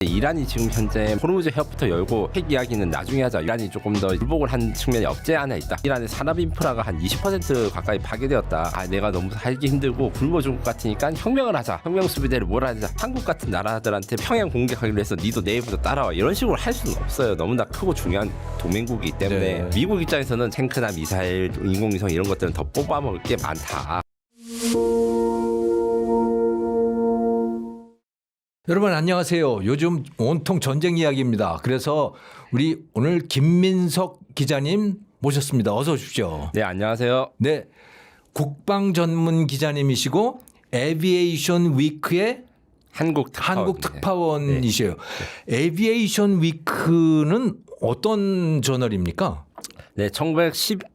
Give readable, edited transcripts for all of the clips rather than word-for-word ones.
이란이 지금 현재 호르무즈 해협부터 열고 핵 이야기는 나중에 하자. 이란이 조금 더 굴복을 한 측면이 없지 않아 있다. 이란의 산업 인프라가 한 20% 가까이 파괴되었다. 내가 너무 살기 힘들고 굶어 죽을 것 같으니까 혁명을 하자. 혁명 수비대를 몰아내자. 한국 같은 나라들한테 평양 공격하기로 해서 니도 내일부터 따라와. 이런 식으로 할 수는 없어요. 너무나 크고 중요한 동맹국이기 때문에 미국 입장에서는 탱크나 미사일, 인공위성 이런 것들은 더 뽑아먹을 게 많다. 여러분 안녕하세요. 요즘 온통 전쟁 이야기입니다. 그래서 우리 오늘 김민석 기자님 모셨습니다. 어서 오십시오. 네, 안녕하세요. 네, 국방 전문 기자님이시고 에비에이션 위크의 한국 특파원이세요. 에비에이션 위크는 어떤 저널입니까? 네, 1918년,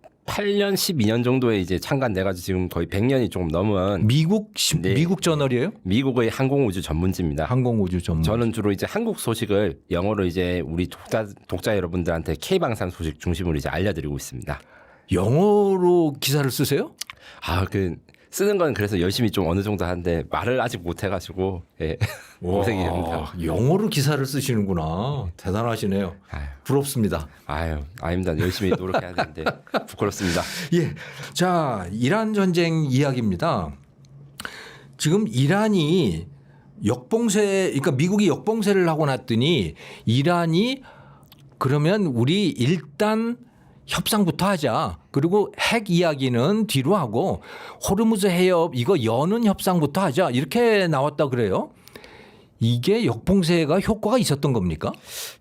12년 정도에 이제 창간돼가지고 지금 거의 100년이 조금 넘은 미국 저널이에요? 미국의 항공우주 전문지입니다. 항공우주 전문. 저는 주로 이제 한국 소식을 영어로 이제 우리 독자 여러분들한테 K방산 소식 중심으로 이제 알려드리고 있습니다. 영어로 기사를 쓰세요? 쓰는 건 그래서 열심히 좀 어느 정도 하는데 말을 아직 못 해가지고 고생이 됩니다. 영어로 기사를 쓰시는구나. 대단하시네요. 부럽습니다. 아닙니다. 열심히 노력해야 되는데 부끄럽습니다. 예, 자 이란 전쟁 이야기입니다. 지금 이란이 그러니까 미국이 역봉쇄를 하고 났더니 이란이 그러면 우리 일단 협상부터 하자. 그리고 핵 이야기는 뒤로 하고 호르무즈 해협 이거 여는 협상부터 하자. 이렇게 나왔다 그래요. 이게 역봉쇄가 효과가 있었던 겁니까?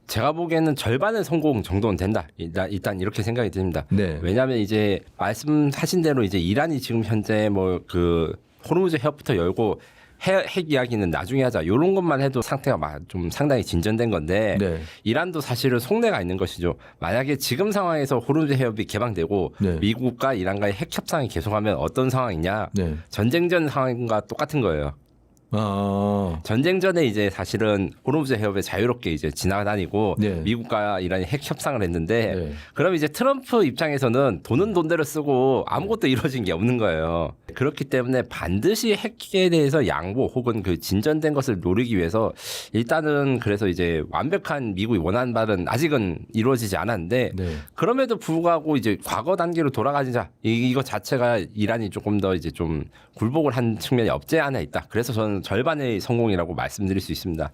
제가 보기에는 절반의 성공 정도는 된다. 일단 이렇게 생각이 듭니다. 네. 왜냐하면 이제 말씀하신 대로 이제 이란이 지금 현재 호르무즈 해협부터 열고 핵 이야기는 나중에 하자. 이런 것만 해도 상태가 좀 상당히 진전된 건데 이란도 사실은 속내가 있는 것이죠. 만약에 지금 상황에서 호르무즈 해협이 개방되고 미국과 이란과의 핵 협상이 계속하면 어떤 상황이냐. 전쟁 전 상황과 똑같은 거예요. 전쟁 전에 이제 사실은 호르무즈 해협에 자유롭게 이제 지나다니고 미국과 이란이 핵 협상을 했는데 그럼 이제 트럼프 입장에서는 돈은 돈대로 쓰고 아무것도 이루어진 게 없는 거예요. 그렇기 때문에 반드시 핵에 대해서 양보 혹은 그 진전된 것을 노리기 위해서 일단은 그래서 이제 완벽한 미국이 원하는 바는 아직은 이루어지지 않았는데 그럼에도 불구하고 이제 과거 단계로 돌아가자 이거 자체가 이란이 조금 더 이제 좀 굴복을 한 측면이 없지 않아 있다. 그래서 저는 절반의 성공이라고 말씀드릴 수 있습니다.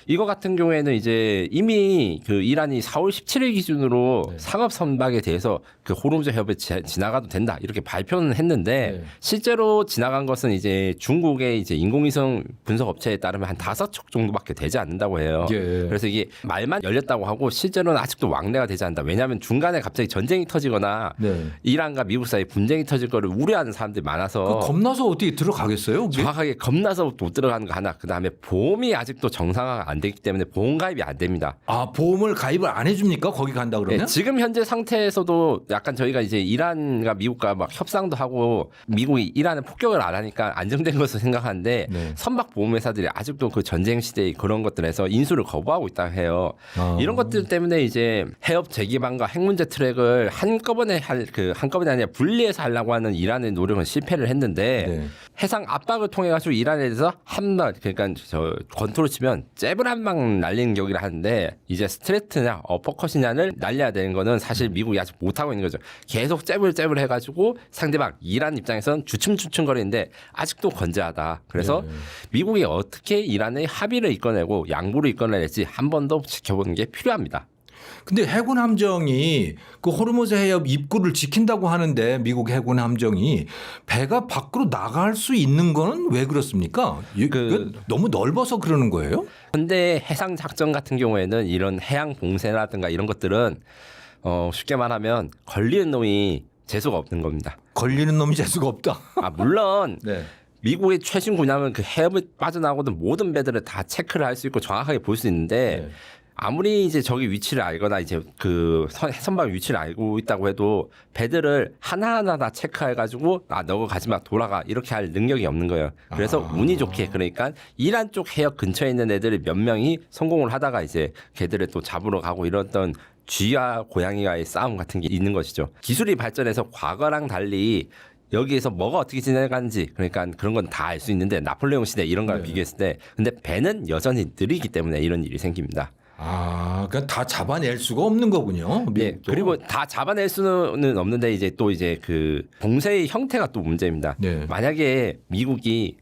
이거 같은 경우에는 이제 이미 그 이란이 4월 17일 기준으로 상업 선박에 대해서 그 호르무즈 해협에 지나가도 된다 이렇게 발표는 했는데 실제로 지나간 것은 이제 중국의 이제 인공위성 분석 업체에 따르면 한 5척 정도밖에 되지 않는다고 해요. 그래서 이게 말만 열렸다고 하고 실제로는 아직도 왕래가 되지 않는다. 왜냐하면 중간에 갑자기 전쟁이 터지거나 이란과 미국 사이에 분쟁이 터질 거를 우려하는 사람들이 많아서 겁나서 어떻게 들어가겠어요? 정확하게 겁나서 못 들어가는 거 하나. 그다음에 보험이 아직도 정상화가 안 되기 때문에 보험 가입이 안 됩니다. 보험을 가입을 안 해줍니까? 거기 간다 그러면? 지금 현재 상태에서도 약간 저희가 이제 이란과 미국과 막 협상도 하고 미국이 이란에 폭격을 안 하니까 안정된 것을 생각하는데 선박 보험 회사들이 아직도 그 전쟁 시대의 그런 것들에서 인수를 거부하고 있다 해요. 이런 것들 때문에 이제 해협 재개방과 핵 문제 트랙을 한꺼번에 한꺼번에 아니라 분리해서 하려고 하는 이란의 노력은 실패를 했는데 해상 압박을 통해 가지고 이란에 대해서 그러니까 권투로 치면 잽을 한 방 날리는 격이라 하는데 이제 스트레이트냐 어퍼컷이냐를 날려야 되는 거는 사실 미국이 아직 못하고 있는 거죠. 계속 잽을 해가지고 상대방 이란 입장에서는 주춤거리는데 아직도 건재하다. 그래서 미국이 어떻게 이란의 합의를 이끌어내고 양보를 이끌어낼지 한 번 더 지켜보는 게 필요합니다. 근데 해군 함정이 그 호르무즈 해협 입구를 지킨다고 하는데 미국 해군 함정이 배가 밖으로 나갈 수 있는 거는 왜 그렇습니까? 너무 넓어서 그러는 거예요? 근데 해상 작전 같은 경우에는 이런 해양 봉쇄라든가 이런 것들은 쉽게 말하면 걸리는 놈이 재수가 없는 겁니다. 걸리는 놈이 재수가 없다. 물론 미국의 최신 군함은 그 해협을 빠져나오던 모든 배들을 다 체크를 할 수 있고 정확하게 볼 수 있는데 아무리 이제 저기 위치를 알거나 이제 그 선박 위치를 알고 있다고 해도 배들을 하나하나 다 체크해가지고 너가 가지마 돌아가 이렇게 할 능력이 없는 거예요. 그래서 운이 좋게 그러니까 이란 쪽 해역 근처에 있는 애들이 몇 명이 성공을 하다가 이제 걔들을 또 잡으러 가고 이랬던 쥐와 고양이와의 싸움 같은 게 있는 것이죠. 기술이 발전해서 과거랑 달리 여기에서 뭐가 어떻게 진행하는지 그러니까 그런 건 다 알 수 있는데 나폴레옹 시대 이런 거랑 비교했을 때 근데 배는 여전히 느리기 때문에 이런 일이 생깁니다. 아, 그러니까 다 잡아낼 수가 없는 거군요. 네, 그리고 다 잡아낼 수는 없는데 이제 또 이제 그 봉쇄의 형태가 또 문제입니다. 네. 만약에 미국이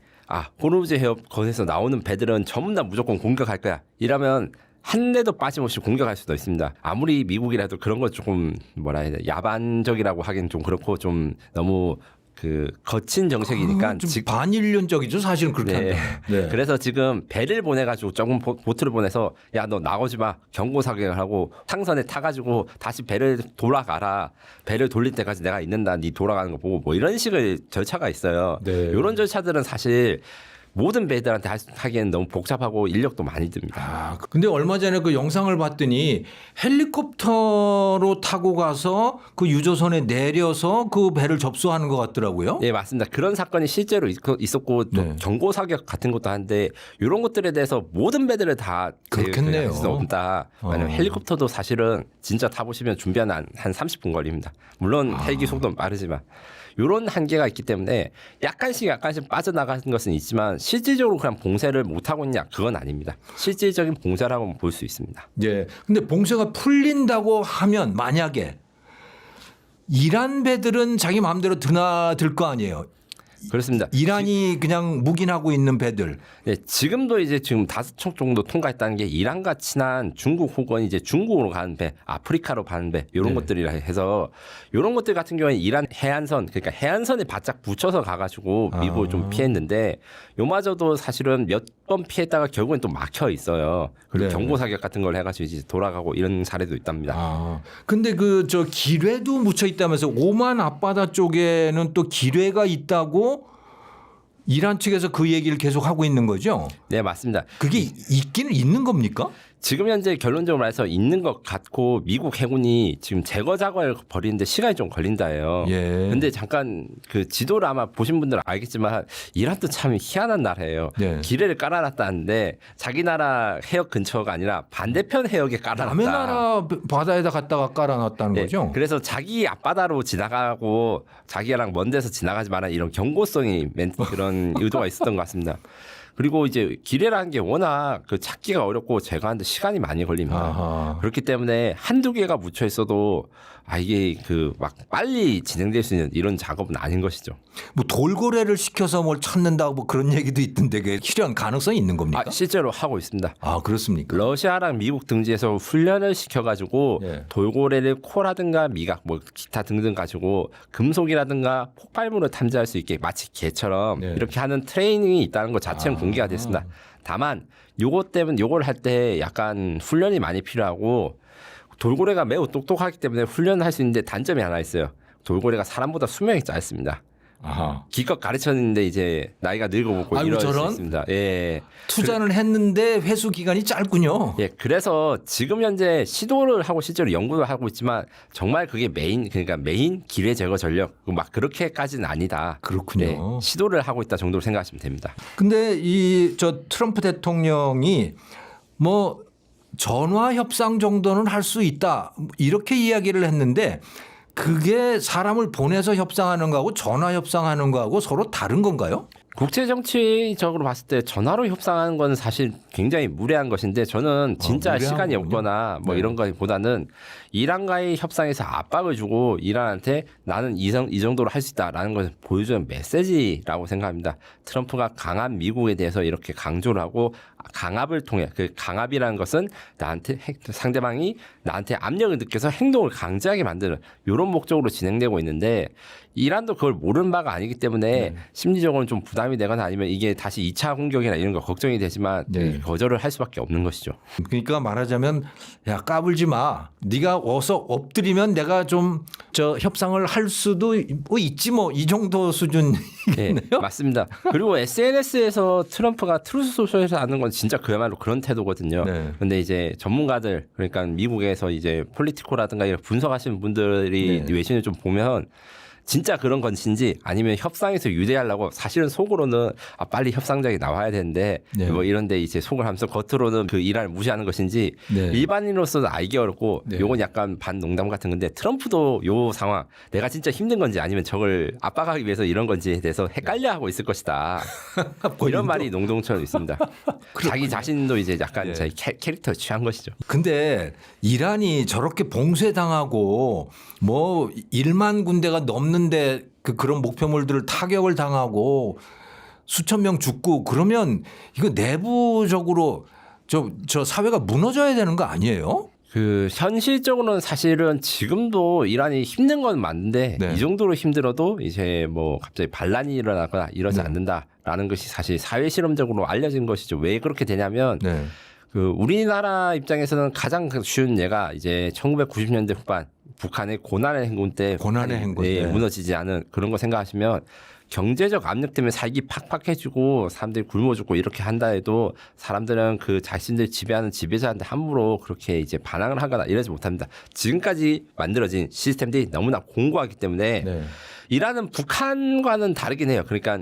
호르무즈 해협 거기서 나오는 배들은 전부 다 무조건 공격할 거야. 이러면 한 대도 빠짐없이 공격할 수도 있습니다. 아무리 미국이라도 그런 거 조금 뭐라 해야 돼 야반적이라고 하기는 좀 그렇고 좀 너무 그 거친 정책이니까 좀 반인륜적이죠 사실은 그렇게 네. 한다. 네. 그래서 지금 배를 보내가지고 조금 보트를 보내서 야 너 나오지 마 경고 사격을 하고 상선에 타가지고 다시 배를 돌아가라 배를 돌릴 때까지 내가 있는다 니 돌아가는 거 보고 뭐 이런 식의 절차가 있어요. 네. 이런 절차들은 사실 모든 배들한테 하기에는 너무 복잡하고 인력도 많이 듭니다. 아, 근데 얼마 전에 그 영상을 봤더니 헬리콥터로 타고 가서 그 유조선에 내려서 그 배를 접수하는 것 같더라고요. 네, 맞습니다. 그런 사건이 실제로 있었고 또 네. 경고 사격 같은 것도 한데 이런 것들에 대해서 모든 배들을 다 그렇겠네요. 할 수는 없다. 왜냐면 헬리콥터도 사실은 진짜 타보시면 준비하는 한 30분 걸립니다. 물론 헬기 속도는 빠르지만 이런 한계가 있기 때문에 약간씩 빠져나가는 것은 있지만 실질적으로 그냥 봉쇄를 못하고 있냐 그건 아닙니다. 실질적인 봉쇄라고 볼 수 있습니다. 예. 근데 봉쇄가 풀린다고 하면 만약에 이란 배들은 자기 마음대로 드나들 거 아니에요. 그렇습니다. 이란이 그냥 묵인하고 있는 배들. 네, 지금도 이제 지금 5척 정도 통과했다는 게 이란과 친한 중국 혹은 이제 중국으로 가는 배, 아프리카로 가는 배 이런 것들이라 해서 이런 것들 같은 경우에 이란 해안선 그러니까 해안선에 바짝 붙여서 가가지고 미국을 좀 피했는데 요마저도 사실은 몇 번 피했다가 결국엔 또 막혀 있어요. 그리고 네. 경고 사격 같은 걸 해가지고 이제 돌아가고 이런 사례도 있답니다. 아, 근데 그 저 기뢰도 묻혀 있다면서 오만 앞바다 쪽에는 또 기뢰가 있다고 이란 측에서 그 얘기를 계속 하고 있는 거죠? 네, 맞습니다. 그게 있기는 있는 겁니까? 지금 현재 결론적으로 말해서 있는 것 같고 미국 해군이 지금 제거 작업을 벌이는데 시간이 좀 걸린다예요. 예. 근데 잠깐 그 지도를 아마 보신 분들은 알겠지만 이란도 참 희한한 나라예요. 예. 기뢰를 깔아놨다는데 자기 나라 해역 근처가 아니라 반대편 해역에 깔아놨다. 남의 나라 바다에다 갖다가 깔아놨다는 네, 거죠? 그래서 자기 앞바다로 지나가고 자기랑 먼 데서 지나가지 마라 이런 경고성이 그런 의도가 있었던 것 같습니다. 그리고 이제 기뢰라는 게 워낙 그 찾기가 어렵고 제거하는데 시간이 많이 걸립니다. 아하. 그렇기 때문에 한두 개가 묻혀 있어도 이게 그 막 빨리 진행될 수 있는 이런 작업은 아닌 것이죠. 뭐 돌고래를 시켜서 뭘 찾는다고 뭐 그런 얘기도 있던데 그게 실현 가능성이 있는 겁니까? 실제로 하고 있습니다. 아, 그렇습니까? 러시아랑 미국 등지에서 훈련을 시켜가지고 예. 돌고래를 코라든가 미각 뭐 기타 등등 가지고 금속이라든가 폭발물을 탐지할 수 있게 마치 개처럼 예. 이렇게 하는 트레이닝이 있다는 것 자체는 공개가 됐습니다. 다만 요것 때문에 요걸 할 때 약간 훈련이 많이 필요하고 돌고래가 매우 똑똑하기 때문에 훈련을 할 수 있는데 단점이 하나 있어요. 돌고래가 사람보다 수명이 짧습니다. 아하. 기껏 가르쳤는데 이제 나이가 늙어보고 아이고, 이럴 수 저런? 있습니다. 예. 투자는 했는데 회수 기간이 짧군요. 예, 그래서 지금 현재 시도를 하고 실제로 연구를 하고 있지만 정말 그게 그러니까 메인 기뢰 제거 전력 막 그렇게까지는 아니다. 그렇군요. 네, 시도를 하고 있다 정도로 생각하시면 됩니다. 근데 이 저 트럼프 대통령이 뭐 전화 협상 정도는 할 수 있다 이렇게 이야기를 했는데 그게 사람을 보내서 협상하는 거하고 전화 협상하는 거하고 서로 다른 건가요? 국제 정치적으로 봤을 때 전화로 협상하는 건 사실 굉장히 무례한 것인데 저는 진짜 무례한 시간이 거군요. 없거나 뭐 네. 이런 거보다는 이란과의 협상에서 압박을 주고 이란한테 나는 이 정도로 할 수 있다라는 것을 보여주는 메시지라고 생각합니다. 트럼프가 강한 미국에 대해서 이렇게 강조를 하고 강압을 통해 그 강압이라는 것은 상대방이 나한테 압력을 느껴서 행동을 강제하게 만드는 이런 목적으로 진행되고 있는데 이란도 그걸 모르는 바가 아니기 때문에 심리적으로는 좀 부담이 되거나 아니면 이게 다시 2차 공격이나 이런 거 걱정이 되지만 네. 거절을 할 수밖에 없는 것이죠. 그러니까 말하자면 야 까불지 마. 네가 어서 엎드리면 내가 좀 저 협상을 할 수도 있지 뭐 이 정도 수준이네요. 네, 맞습니다. 그리고 SNS에서 트럼프가 트루스 소셜에서 하는 건 진짜 그야말로 그런 태도거든요. 네. 근데 이제 전문가들 그러니까 미국에서 이제 폴리티코라든가 이런 분석하시는 분들이 네. 외신을 좀 보면 진짜 그런 것인지 아니면 협상에서 유대하려고 사실은 속으로는 빨리 협상장에 나와야 되는데 네. 뭐 이런데 이제 속을 하면서 겉으로는 그 이란을 무시하는 것인지 네. 일반인으로서는 알기 어렵고 네. 요건 약간 반농담 같은 건데 트럼프도 요 상황 내가 진짜 힘든 건지 아니면 저걸 압박하기 위해서 이런 건지에 대해서 헷갈려하고 있을 것이다. 이런 말이 농동처럼 있습니다. 자기 자신도 이제 약간 네. 자기 캐릭터 취한 것이죠. 근데 이란이 저렇게 봉쇄당하고 뭐 1만 군대가 넘는데 그런 목표물들을 타격을 당하고 수천 명 죽고 그러면 이거 내부적으로 저 사회가 무너져야 되는 거 아니에요? 그 현실적으로는 사실은 지금도 이란이 힘든 건 맞는데 네. 이 정도로 힘들어도 이제 뭐 갑자기 반란이 일어나거나 이러지 네. 않는다라는 것이 사실 사회 실험적으로 알려진 것이죠. 왜 그렇게 되냐면 네. 그 우리나라 입장에서는 가장 쉬운 예가 이제 1990년대 후반 북한의 고난의 행군 때 고난의 행군, 네, 네. 무너지지 않은 그런 거 생각하시면 경제적 압력 때문에 살기 팍팍해지고 사람들이 굶어 죽고 이렇게 한다 해도 사람들은 그 자신들 지배하는 지배자한테 함부로 그렇게 이제 반항을 하거나 이러지 못합니다. 지금까지 만들어진 시스템들이 너무나 공고하기 때문에 네. 이란은 북한과는 다르긴 해요. 그러니까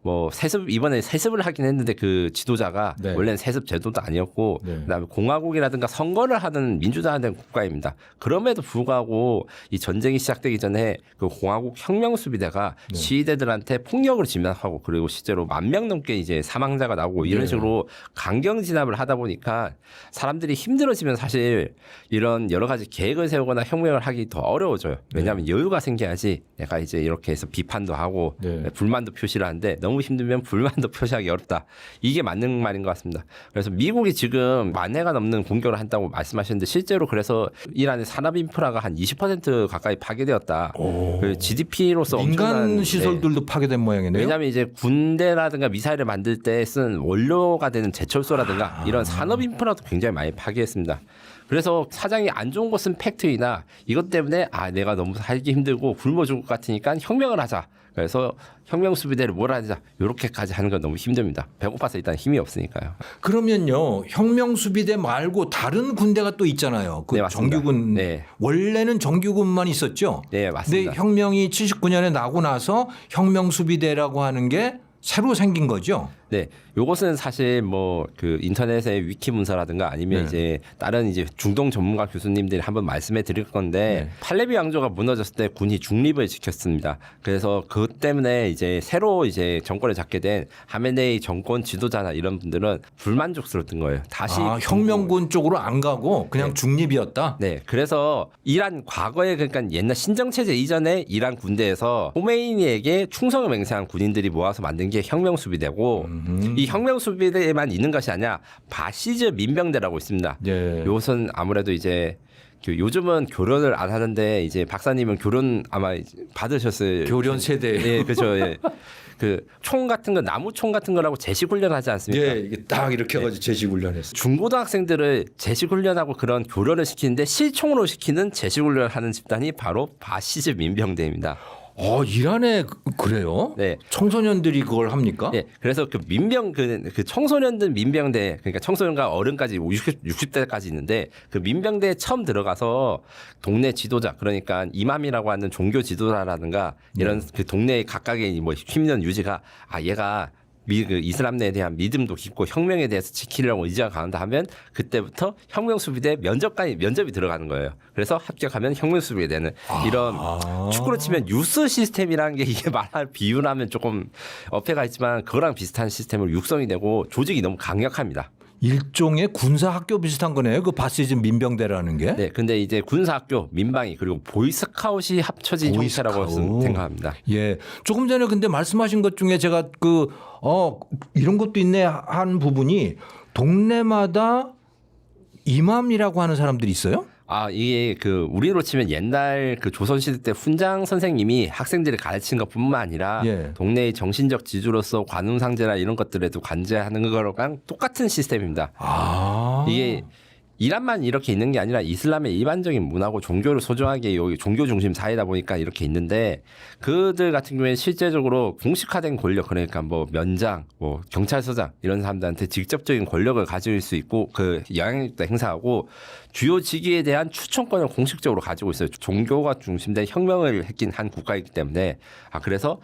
뭐 세습 이번에 세습을 하긴 했는데 그 지도자가 네. 원래는 세습 제도도 아니었고 네. 그다음에 공화국이라든가 선거를 하는 민주당하는 국가입니다. 그럼에도 불구하고 이 전쟁이 시작되기 전에 그 공화국 혁명수비대가 네. 시위대들한테 폭력을 진압하고 그리고 실제로 10,000명 넘게 이제 사망자가 나오고 이런 네. 식으로 강경 진압을 하다 보니까 사람들이 힘들어지면 사실 이런 여러 가지 계획을 세우거나 혁명을 하기 더 어려워져요. 왜냐하면 여유가 생겨야지 내가 이제 이렇게 해서 비판도 하고 네. 불만도 표시를 하는데 너무 힘들면 불만도 표시하기 어렵다. 이게 맞는 말인 것 같습니다. 그래서 미국이 지금 10,000회가 넘는 공격을 한다고 말씀하셨는데 실제로 그래서 이란의 산업 인프라가 한 20% 가까이 파괴되었다. 그 GDP로서 민간 엄청난 시설들도 파괴된 모양이네요. 왜냐하면 이제 군대라든가 미사일을 만들 때 쓴 원료가 되는 제철소라든가 이런 산업 인프라도 굉장히 많이 파괴했습니다. 그래서 사장이 안 좋은 곳은 팩트리나 이것 때문에 내가 너무 살기 힘들고 굶어 죽을 것 같으니까 혁명을 하자. 그래서 혁명 수비대를 몰아내자. 이렇게까지 하는 건 너무 힘듭니다. 배고파서 일단 힘이 없으니까요. 그러면요 혁명 수비대 말고 다른 군대가 또 있잖아요. 그 네, 맞습니다. 정규군 네. 원래는 정규군만 있었죠. 네, 맞습니다. 근데 혁명이 79년에 나고 나서 혁명 수비대라고 하는 게 새로 생긴 거죠. 네, 요것은 사실 뭐 그 인터넷의 위키 문서라든가 아니면 네. 이제 다른 이제 중동 전문가 교수님들이 한번 말씀해 드릴 건데 네. 팔레비 왕조가 무너졌을 때 군이 중립을 지켰습니다. 그래서 그것 때문에 이제 새로 이제 정권을 잡게 된 하메네이 정권 지도자나 이런 분들은 불만족스러웠던 거예요. 다시 혁명군 쪽으로 안 가고 그냥 중립이었다. 네, 그래서 이란 과거에 그러니까 옛날 신정체제 이전에 이란 군대에서 호메이니에게 충성을 맹세한 군인들이 모아서 만든 게 혁명수비대고 이 혁명수비대에만 있는 것이 아니라 바시즈 민병대라고 있습니다. 예. 이것은 아무래도 이제 요즘은 교련을 안 하는데 이제 박사님은 교련 아마 받으셨을 교련 세대. 예, 그렇죠. 예. 그 총 같은 거 나무 총 같은 거라고 제식 훈련하지 않습니까? 예, 이게 딱 이렇게 해가지고 제식 훈련했어. 중고등학생들을 제식 훈련하고 그런 교련을 시키는데 실총으로 시키는 제식 훈련을 하는 집단이 바로 바시즈 민병대입니다. 이란에 그래요? 네. 청소년들이 그걸 합니까? 예, 그래서 그 민병 그 청소년들 민병대 그러니까 청소년과 어른까지 60대까지 있는데 그 민병대에 처음 들어가서 동네 지도자 그러니까 이맘이라고 하는 종교 지도자라든가 이런 그 동네 각각의 뭐 힘든 유지가 얘가 그 이슬람에 대한 믿음도 깊고 혁명에 대해서 지키려고 의지가 강한다 하면 그때부터 혁명수비대 면접이 들어가는 거예요. 그래서 합격하면 혁명수비대 되는 이런 축구로 치면 유스 시스템이라는 게 이게 말할 비유라면 조금 어폐가 있지만 그거랑 비슷한 시스템으로 육성이 되고 조직이 너무 강력합니다. 일종의 군사 학교 비슷한 거네요. 그 바시즈 민병대라는 게. 네, 근데 이제 군사학교, 민방위 그리고 보이스카웃이 합쳐진 형태라고 생각합니다. 예, 조금 전에 근데 말씀하신 것 중에 제가 이런 것도 있네 한 부분이 동네마다 이맘이라고 하는 사람들이 있어요? 이게 그 우리로 치면 옛날 그 조선시대 때 훈장 선생님이 학생들을 가르치는 것뿐만 아니라 예. 동네의 정신적 지주로서 관음상제나 이런 것들에도 관제하는 거랑 똑같은 시스템입니다. 이게 이란만 이렇게 있는 게 아니라 이슬람의 일반적인 문화고 종교를 소중하게 여기 종교 중심 사회다 보니까 이렇게 있는데 그들 같은 경우에 실제적으로 공식화된 권력 그러니까 뭐 면장, 뭐 경찰서장 이런 사람들한테 직접적인 권력을 가질 수 있고 그 영향력도 행사하고 주요 직위에 대한 추천권을 공식적으로 가지고 있어요. 종교가 중심된 혁명을 했긴 한 국가이기 때문에 그래서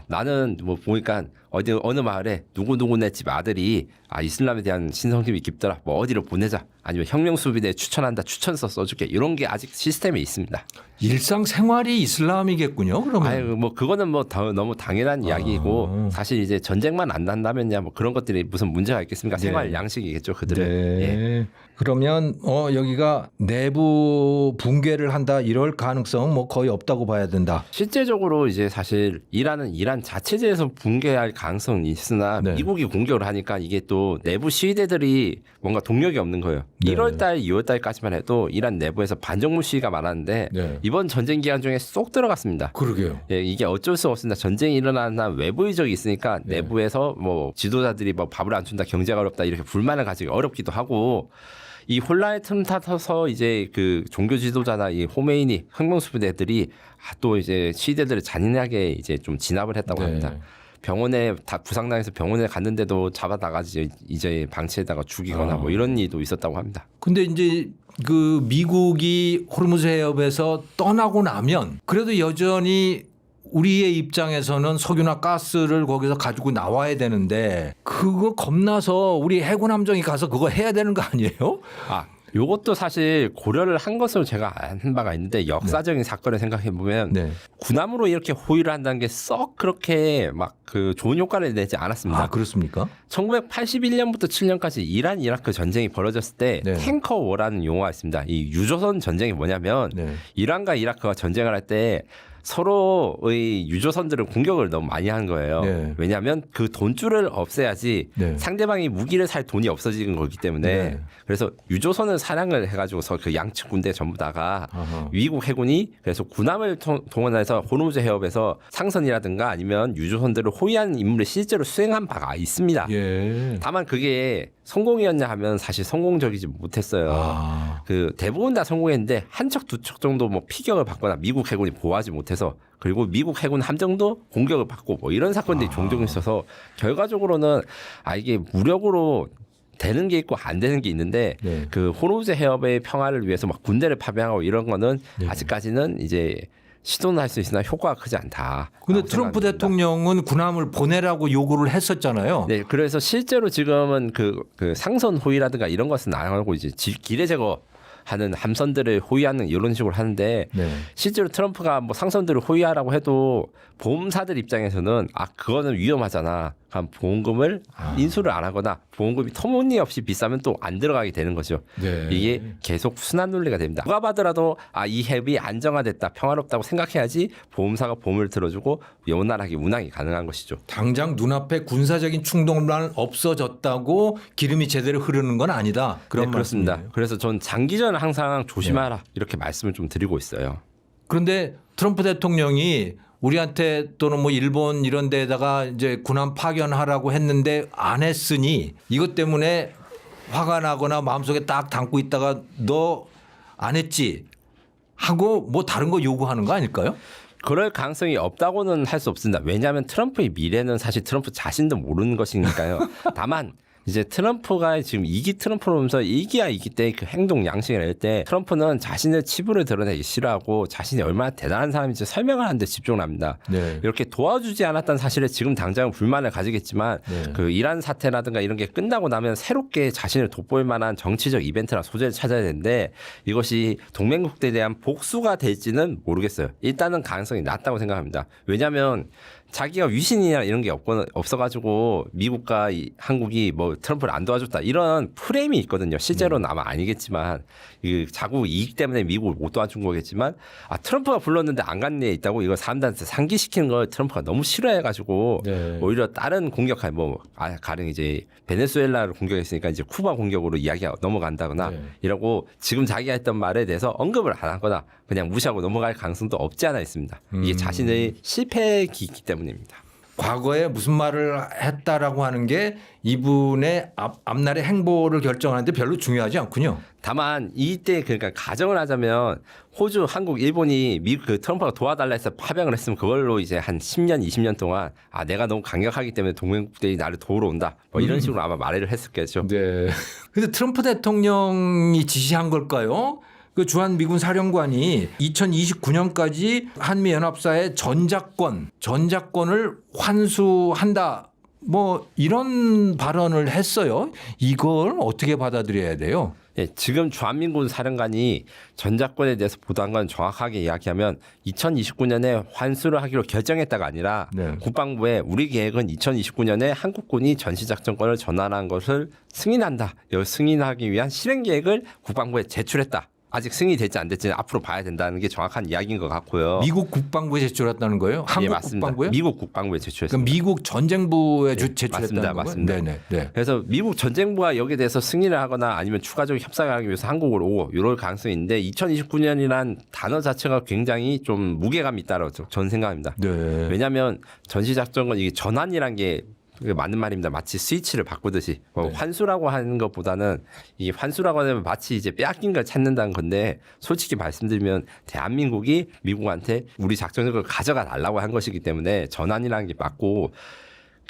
나는 뭐 보니까 어느 마을에 누구네 집 아들이 이슬람에 대한 신성심이 깊더라. 뭐 어디로 보내자. 아니면 혁명수비대에 추천한다. 추천서 써줄게. 이런 게 아직 시스템에 있습니다. 일상생활이 이슬람이겠군요. 그러면. 뭐 그거는 뭐 너무 당연한 이야기이고 사실 이제 전쟁만 안 난다면야 뭐 그런 것들이 무슨 문제가 있겠습니까? 생활 양식이겠죠. 그들은. 네. 예. 그러면 여기가 내부 붕괴를 한다 이럴 가능성은 뭐 거의 없다고 봐야 된다. 실제적으로 이제 사실 이란은 이란 자체제에서 붕괴할 가능성은 있으나 네. 미국이 공격을 하니까 이게 또 내부 시위대들이 뭔가 동력이 없는 거예요. 네. 1월달, 2월달까지만 해도 이란 내부에서 반정부 시위가 많았는데 네. 이번 전쟁 기간 중에 쏙 들어갔습니다. 그러게요. 예, 이게 어쩔 수 없습니다. 전쟁이 일어나는 한 외부 이적이 있으니까 네. 내부에서 뭐 지도자들이 뭐 밥을 안 준다, 경제가 어렵다 이렇게 불만을 가지기 어렵기도 하고 이 혼란의 틈 타서 이제 그 종교 지도자나 이 호메이니 혁명수비대들이 또 이제 시위대들을 잔인하게 이제 좀 진압을 했다고 네. 합니다. 병원에 다 부상당해서 병원에 갔는데도 잡아다가지 이제 방치에다가 죽이거나 뭐 이런 일도 있었다고 합니다. 근데 이제 그 미국이 호르무즈 해협에서 떠나고 나면 그래도 여전히 우리의 입장에서는 석유나 가스를 거기서 가지고 나와야 되는데 그거 겁나서 우리 해군 함정이 가서 그거 해야 되는 거 아니에요? 요것도 사실 고려를 한 것으로 제가 한 바가 있는데 역사적인 사건을 생각해 보면 군함으로 이렇게 호위를 한다는 게 썩 그렇게 막 그 좋은 효과를 내지 않았습니다. 그렇습니까? 1981년부터 7년까지 이란 이라크 전쟁이 벌어졌을 때 탱커 워라는 용어가 있습니다. 이 유조선 전쟁이 뭐냐면 이란과 이라크가 전쟁을 할 때 서로의 유조선들을 공격을 너무 많이 한 거예요. 왜냐하면 그 돈줄을 없애야지 상대방이 무기를 살 돈이 없어지는 거기 때문에 그래서 유조선을 사냥을 해가지고서 그 양측 군대 전부 다가 미국 해군이 그래서 군함을 동원해서 호르무즈 해협에서 상선이라든가 아니면 유조선들을 호위하는 임무를 실제로 수행한 바가 있습니다. 다만 그게 성공이었냐 하면 사실 성공적이지 못했어요. 그 대부분 다 성공했는데 한 척 두 척 정도 뭐 피격을 받거나 미국 해군이 보호하지 못해서 그리고 미국 해군 함정도 공격을 받고 뭐 이런 사건들이 종종 있어서 결과적으로는 이게 무력으로 되는 게 있고 안 되는 게 있는데 그 호르무즈 해협의 평화를 위해서 막 군대를 파병하고 이런 거는 아직까지는 이제 시도는 할 수 있으나 효과가 크지 않다. 근데 트럼프 대통령은 군함을 보내라고 요구를 했었잖아요. 네, 그래서 실제로 지금은 그 상선 호위라든가 이런 것은 안 하고 이제 기뢰 제거하는 함선들을 호위하는 이런 식으로 하는데 실제로 트럼프가 뭐 상선들을 호위하라고 해도 보험사들 입장에서는 그거는 위험하잖아. 그럼 보험금을 인수를 안 하거나 보험금이 터무니없이 비싸면 또 안 들어가게 되는 거죠. 이게 계속 순환 논리가 됩니다. 누가 봐더라도 이 해협이 안정화됐다, 평화롭다고 생각해야지 보험사가 보험을 들어주고 원활하게 운항이 가능한 것이죠. 당장 눈앞에 군사적인 충동만 없어졌다고 기름이 제대로 흐르는 건 아니다. 그런 그렇습니다. 말씀이에요. 그래서 전 장기전 항상 조심하라 이렇게 말씀을 좀 드리고 있어요. 그런데 트럼프 대통령이 우리한테 또는 뭐 일본 이런 데다가 이제 군함 파견하라고 했는데 안 했으니 이것 때문에 화가 나거나 마음속에 딱 담고 있다가 너 안 했지 하고 뭐 다른 거 요구하는 거 아닐까요? 그럴 가능성이 없다고는 할 수 없습니다. 왜냐하면 트럼프의 미래는 사실 트럼프 자신도 모르는 것이니까요. 다만 이제 트럼프가 지금 2기 트럼프로 오면서 1기야 2기 때 그 행동 양식을 낼 때 트럼프는 자신의 치부를 드러내기 싫어하고 자신이 얼마나 대단한 사람인지 설명을 하는 데 집중을 합니다. 이렇게 도와주지 않았다는 사실에 지금 당장은 불만을 가지겠지만 그 이란 사태라든가 이런 게 끝나고 나면 새롭게 자신을 돋보일 만한 정치적 이벤트나 소재를 찾아야 되는데 이것이 동맹국들에 대한 복수가 될지는 모르겠어요. 일단은 가능성이 낮다고 생각합니다. 왜냐하면 자기가 위신이나 이런 게 없어가지고 미국과 한국이 뭐 트럼프를 안 도와줬다 이런 프레임이 있거든요. 실제로는 아마 아니겠지만 자국 이익 때문에 미국을 못 도와준 거겠지만 트럼프가 불렀는데 안 간 데 있다고 이걸 사람들한테 상기시키는 걸 트럼프가 너무 싫어해가지고 오히려 다른 공격할 가령 이제 베네수엘라를 공격했으니까 이제 쿠바 공격으로 이야기가 넘어간다거나 이러고 지금 자기가 했던 말에 대해서 언급을 안 하거나 그냥 무시하고 넘어갈 가능성도 없지 않아 있습니다. 이게 자신의 실패기이기 때문입니다. 과거에 무슨 말을 했다라고 하는 게 이분의 앞날의 행보를 결정하는데 별로 중요하지 않군요. 다만 이때 그러니까 가정을 하자면 호주, 한국, 일본이 미국 그 트럼프가 도와달라 해서 파병을 했으면 그걸로 이제 한 10년, 20년 동안 아 내가 너무 강력하기 때문에 동맹국들이 나를 도우러 온다. 뭐 이런 식으로 아마 말을 했었겠죠. 네. 근데 트럼프 대통령이 지시한 걸까요? 그 주한 미군 사령관이 2029년까지 한미 연합사의 전작권을 환수한다. 뭐 이런 발언을 했어요. 이걸 어떻게 받아들여야 돼요? 예, 지금 주한미군 사령관이 전작권에 대해서 보도한 건 정확하게 이야기하면 2029년에 환수를 하기로 결정했다가 아니라 네. 국방부에 우리 계획은 2029년에 한국군이 전시작전권을 전환한 것을 승인한다. 이 승인하기 위한 실행 계획을 국방부에 제출했다. 아직 승인되지 안 됐지는 앞으로 봐야 된다는 게 정확한 이야기인 것 같고요. 미국 국방부에 제출했다는 거예요? 한국 예, 맞습니다. 국방부에? 미국 국방부에 제출했습니다. 그럼 미국 전쟁부에 네, 제출했다는 거예요? 맞습니다. 네네. 네. 그래서 미국 전쟁부가 여기에 대해서 승인을 하거나 아니면 추가적인 협상을 하기 위해서 한국으로 오고 이럴 가능성이 있는데 2029년이란 단어 자체가 굉장히 좀 무게감이 있다고 저는 생각합니다. 네. 왜냐하면 전시작전권 이게 전환이란 게 맞는 말입니다. 마치 스위치를 바꾸듯이 네. 환수라고 하는 것보다는 이 환수라고 하면 마치 이제 빼앗긴 걸 찾는다는 건데 솔직히 말씀드리면 대한민국이 미국한테 우리 작전을 가져가 달라고 한 것이기 때문에 전환이라는 게 맞고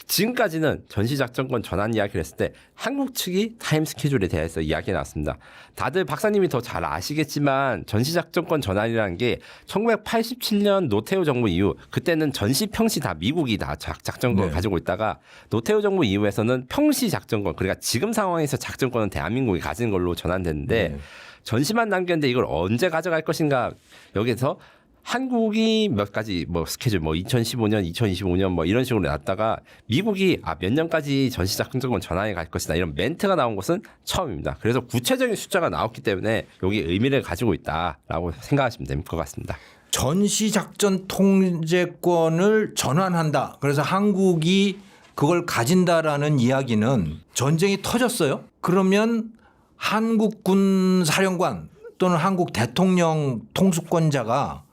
지금까지는 전시작전권 전환 이야기를 했을 때 한국 측이 타임 스케줄에 대해서 이야기가 나왔습니다. 다들 박사님이 더 잘 아시겠지만 전시작전권 전환이라는 게 1987년 노태우 정부 이후 그때는 전시 평시 다 미국이 다 작전권을 네. 가지고 있다가 노태우 정부 이후에서는 평시 작전권 그러니까 지금 상황에서 작전권은 대한민국이 가진 걸로 전환됐는데 네. 전시만 남겼는데 이걸 언제 가져갈 것인가 여기서 한국이 몇 가지 뭐 스케줄 뭐 2015년, 2025년 뭐 이런 식으로 놨다가 미국이 몇 년까지 전시작전권 전환해 갈 것이다 이런 멘트가 나온 것은 처음입니다. 그래서 구체적인 숫자가 나왔기 때문에 여기 의미를 가지고 있다라고 생각하시면 될 것 같습니다. 전시작전 통제권을 전환한다. 그래서 한국이 그걸 가진다라는 이야기는 전쟁이 터졌어요. 그러면 한국군 사령관 또는 한국 대통령 통수권자가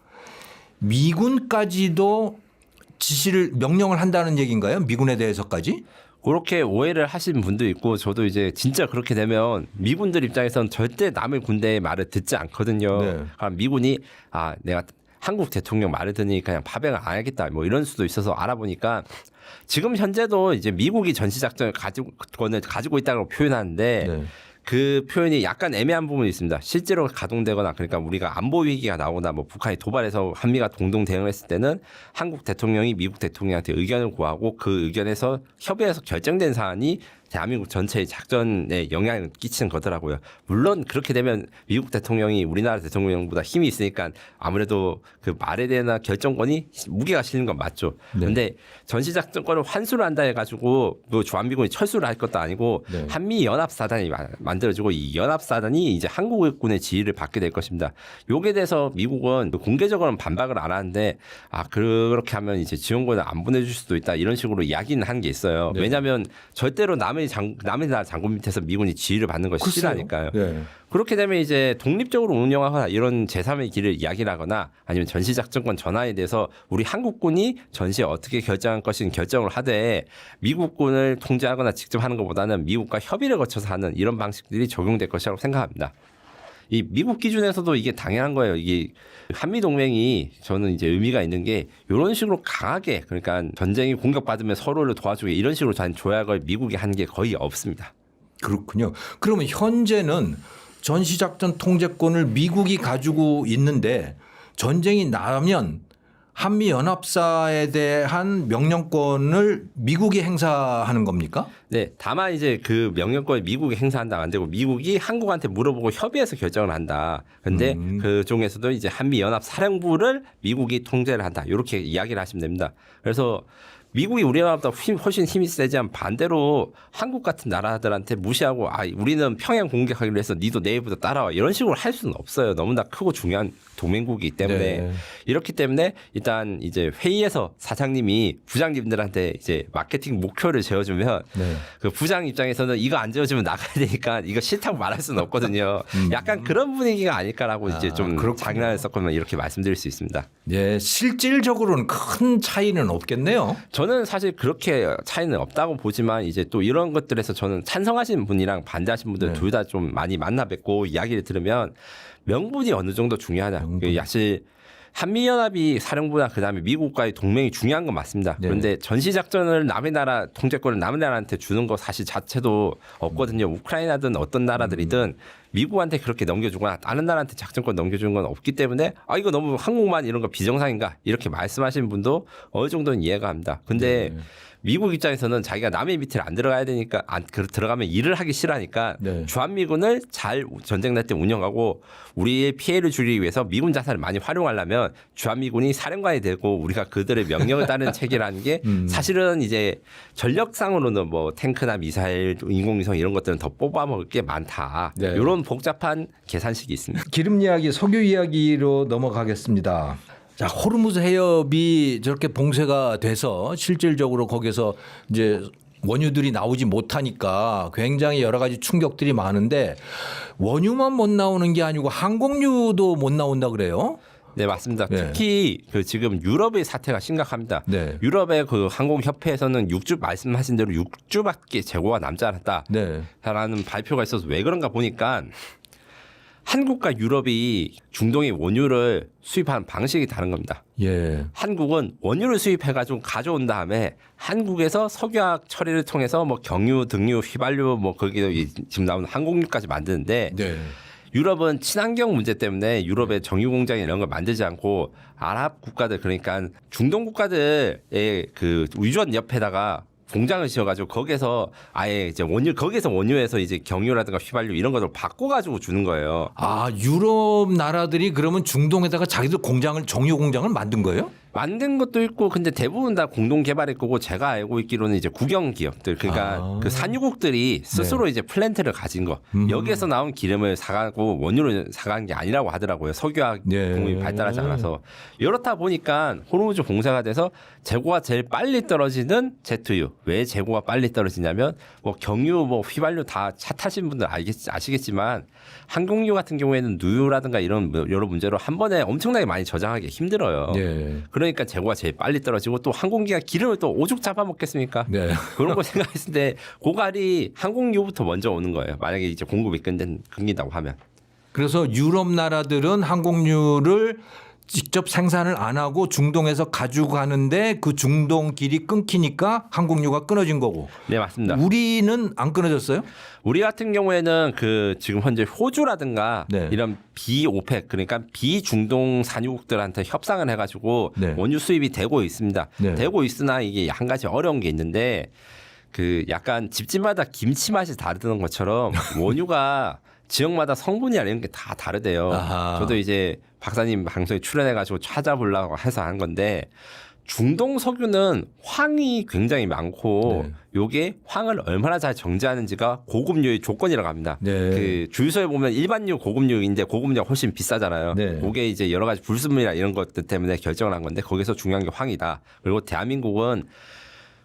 미군까지도 명령을 한다는 얘기인가요? 미군에 대해서까지? 그렇게 오해를 하신 분도 있고 저도 이제 진짜 그렇게 되면 미군들 입장에서는 절대 남의 군대의 말을 듣지 않거든요. 네. 그럼 미군이 내가 한국 대통령 말을 듣니 그냥 파병을 안 하겠다 뭐 이런 수도 있어서 알아보니까 지금 현재도 이제 미국이 전시작전을 가지고 있다고 표현하는데 네. 그 표현이 약간 애매한 부분이 있습니다. 실제로 가동되거나 그러니까 우리가 안보 위기가 나오거나 뭐 북한이 도발해서 한미가 공동 대응했을 때는 한국 대통령이 미국 대통령한테 의견을 구하고 그 의견에서 협의해서 결정된 사안이 대한민국 전체의 작전에 영향을 끼치는 거더라고요. 물론 그렇게 되면 미국 대통령이 우리나라 대통령보다 힘이 있으니까 아무래도 그 말에 대한 결정권이 무게가 실리는 건 맞죠. 그런데 네. 전시작전권을 환수를 한다 해가지고 그 주한미군이 철수를 할 것도 아니고 네. 한미연합사단이 만들어지고 이 연합사단이 이제 한국군의 지휘를 받게 될 것입니다. 요게 대해서 미국은 공개적으로는 반박을 안 하는데 그렇게 하면 이제 지원군을 안 보내줄 수도 있다 이런 식으로 이야기는 한 게 있어요. 네. 왜냐하면 절대로 남의 나라 장군 밑에서 미군이 지휘를 받는 것이 싫으니까요. 네. 그렇게 되면 이제 독립적으로 운영하거나 이런 제3의 길을 이야기를 하거나 아니면 전시작전권 전환에 대해서 우리 한국군이 전시에 어떻게 결정할 것인 결정을 하되 미국군을 통제하거나 직접 하는 것보다는 미국과 협의를 거쳐서 하는 이런 방식들이 적용될 것이라고 생각합니다. 이 미국 기준에서도 이게 당연한 거예요. 이게 한미 동맹이 저는 이제 의미가 있는 게 이런 식으로 강하게 그러니까 전쟁이 공격받으면 서로를 도와주고 이런 식으로 단 조약을 미국이 한 게 거의 없습니다. 그렇군요. 그러면 현재는 전시작전 통제권을 미국이 가지고 있는데 전쟁이 나면 한미연합사에 대한 명령권을 미국이 행사하는 겁니까? 네, 다만 이제 그 명령권을 미국이 행사한다가 안 되고 미국이 한국한테 물어보고 협의해서 결정을 한다. 근데 그 중에서도 이제 한미연합사령부를 미국이 통제를 한다. 이렇게 이야기를 하시면 됩니다. 그래서 미국이 우리나라보다 훨씬 힘이 세지만 반대로 한국 같은 나라들한테 무시하고 우리는 평양 공격하기로 해서 니도 내일부터 따라와 이런 식으로 할 수는 없어요. 너무나 크고 중요한 동맹국이기 때문에 네. 이렇기 때문에 일단 이제 회의에서 사장님이 부장님들한테 이제 마케팅 목표를 재어주면 네. 그 부장 입장에서는 이거 안 재어주면 나가야 되니까 이거 싫다고 말할 수는 없거든요. 약간 그런 분위기가 아닐까라고 이제 좀 그렇군요. 장난을 섞으면 이렇게 말씀드릴 수 있습니다. 네, 실질적으로는 큰 차이는 없겠네요. 저는 사실 그렇게 차이는 없다고 보지만 이제 또 이런 것들에서 저는 찬성하시는 분이랑 반대하시는 분들 네. 둘 다 좀 많이 만나 뵙고 이야기를 들으면 명분이 어느 정도 중요하냐. 명분. 사실 한미연합이 사령부나 그다음에 미국과의 동맹이 중요한 건 맞습니다. 네. 그런데 전시작전을 남의 나라 통제권을 남의 나라한테 주는 거 사실 자체도 없거든요. 우크라이나든 어떤 나라들이든 미국한테 그렇게 넘겨주거나 다른 나라한테 작전권 넘겨주는 건 없기 때문에 이거 너무 한국만 이런 거 비정상인가 이렇게 말씀하시는 분도 어느 정도는 이해가 합니다. 근데 네. 미국 입장에서는 자기가 남의 밑에 안 들어가야 되니까 들어가면 일을 하기 싫어하니까 네. 주한미군을 잘 전쟁 날 때 운영하고 우리의 피해를 줄이기 위해서 미군 자산을 많이 활용하려면 주한미군이 사령관이 되고 우리가 그들의 명령을 따르는 체계라는 게 사실은 이제 전력상으로는 뭐 탱크나 미사일, 인공위성 이런 것들은 더 뽑아먹을 게 많다. 네. 이런 복잡한 계산식이 있습니다. 기름 이야기, 석유 이야기로 넘어가겠습니다. 자, 호르무즈 해협이 저렇게 봉쇄가 돼서 실질적으로 거기서 이제 원유들이 나오지 못하니까 굉장히 여러 가지 충격들이 많은데 원유만 못 나오는 게 아니고 항공유도 못 나온다 그래요? 네, 맞습니다. 네. 특히 그 지금 유럽의 사태가 심각합니다. 네. 유럽의 그 항공협회에서는 6주 말씀하신 대로 6주밖에 재고가 남지 않았다. 네. 라는 발표가 있어서 왜 그런가 보니까 한국과 유럽이 중동의 원유를 수입하는 방식이 다른 겁니다. 예. 한국은 원유를 수입해가지고 가져온 다음에 한국에서 석유화학 처리를 통해서 뭐 경유, 등유, 휘발유 뭐 거기 지금 나오는 항공유까지 만드는데 네. 유럽은 친환경 문제 때문에 유럽의 정유 공장 이런 걸 만들지 않고 아랍 국가들 그러니까 중동 국가들의 그 유전 옆에다가 공장을 지어가지고 거기서 아예 이제 거기서 원유에서 이제 경유라든가 휘발유 이런 것들 바꿔가지고 주는 거예요. 아, 유럽 나라들이 그러면 중동에다가 자기들 정유 공장을 만든 거예요? 만든 것도 있고 근데 대부분 다 공동 개발일 거고 제가 알고 있기로는 이제 국영 기업들 그러니까 그 산유국들이 스스로 이제 플랜트를 가진 거 여기에서 나온 기름을 사가고 원유를 사가는 게 아니라고 하더라고요. 석유화학 공업이 발달하지 않아서 이렇다 보니까 호르무즈 봉쇄가 돼서 재고가 제일 빨리 떨어지는 제트유 왜 재고가 빨리 떨어지냐면 뭐 경유 뭐 휘발유 다 차 타신 분들 아시겠지만 항공유 같은 경우에는 누유라든가 이런 여러 문제로 한 번에 엄청나게 많이 저장하기 힘들어요. 네. 그러니까 재고가 제일 빨리 떨어지고 또 항공기가 기름을 또 오죽 잡아먹겠습니까? 네. 그런 거 생각했을 때 고갈이 항공유부터 먼저 오는 거예요. 만약에 이제 공급이 끊긴다고 하면. 그래서 유럽 나라들은 항공유를 직접 생산을 안 하고 중동에서 가지고 가는데 그 중동 길이 끊기니까 항공유가 끊어진 거고. 네, 맞습니다. 우리는 안 끊어졌어요? 우리 같은 경우에는 그 지금 현재 호주라든가 네. 이런 비오펙 그러니까 비중동 산유국들한테 협상을 해가지고 네. 원유 수입이 되고 있습니다. 네. 되고 있으나 이게 한 가지 어려운 게 있는데 그 약간 집집마다 김치 맛이 다르던 것처럼 원유가 지역마다 성분이나 이런 게 다 다르대요. 아하. 저도 이제 박사님 방송에 출연해가지고 찾아보려고 해서 한 건데 중동 석유는 황이 굉장히 많고 네. 요게 황을 얼마나 잘 정제하는지가 고급유의 조건이라고 합니다. 네. 그 주유소에 보면 일반유 고급유인데 고급유가 훨씬 비싸잖아요. 네. 그게 이제 여러 가지 불순물이나 이런 것들 때문에 결정을 한 건데 거기서 중요한 게 황이다. 그리고 대한민국은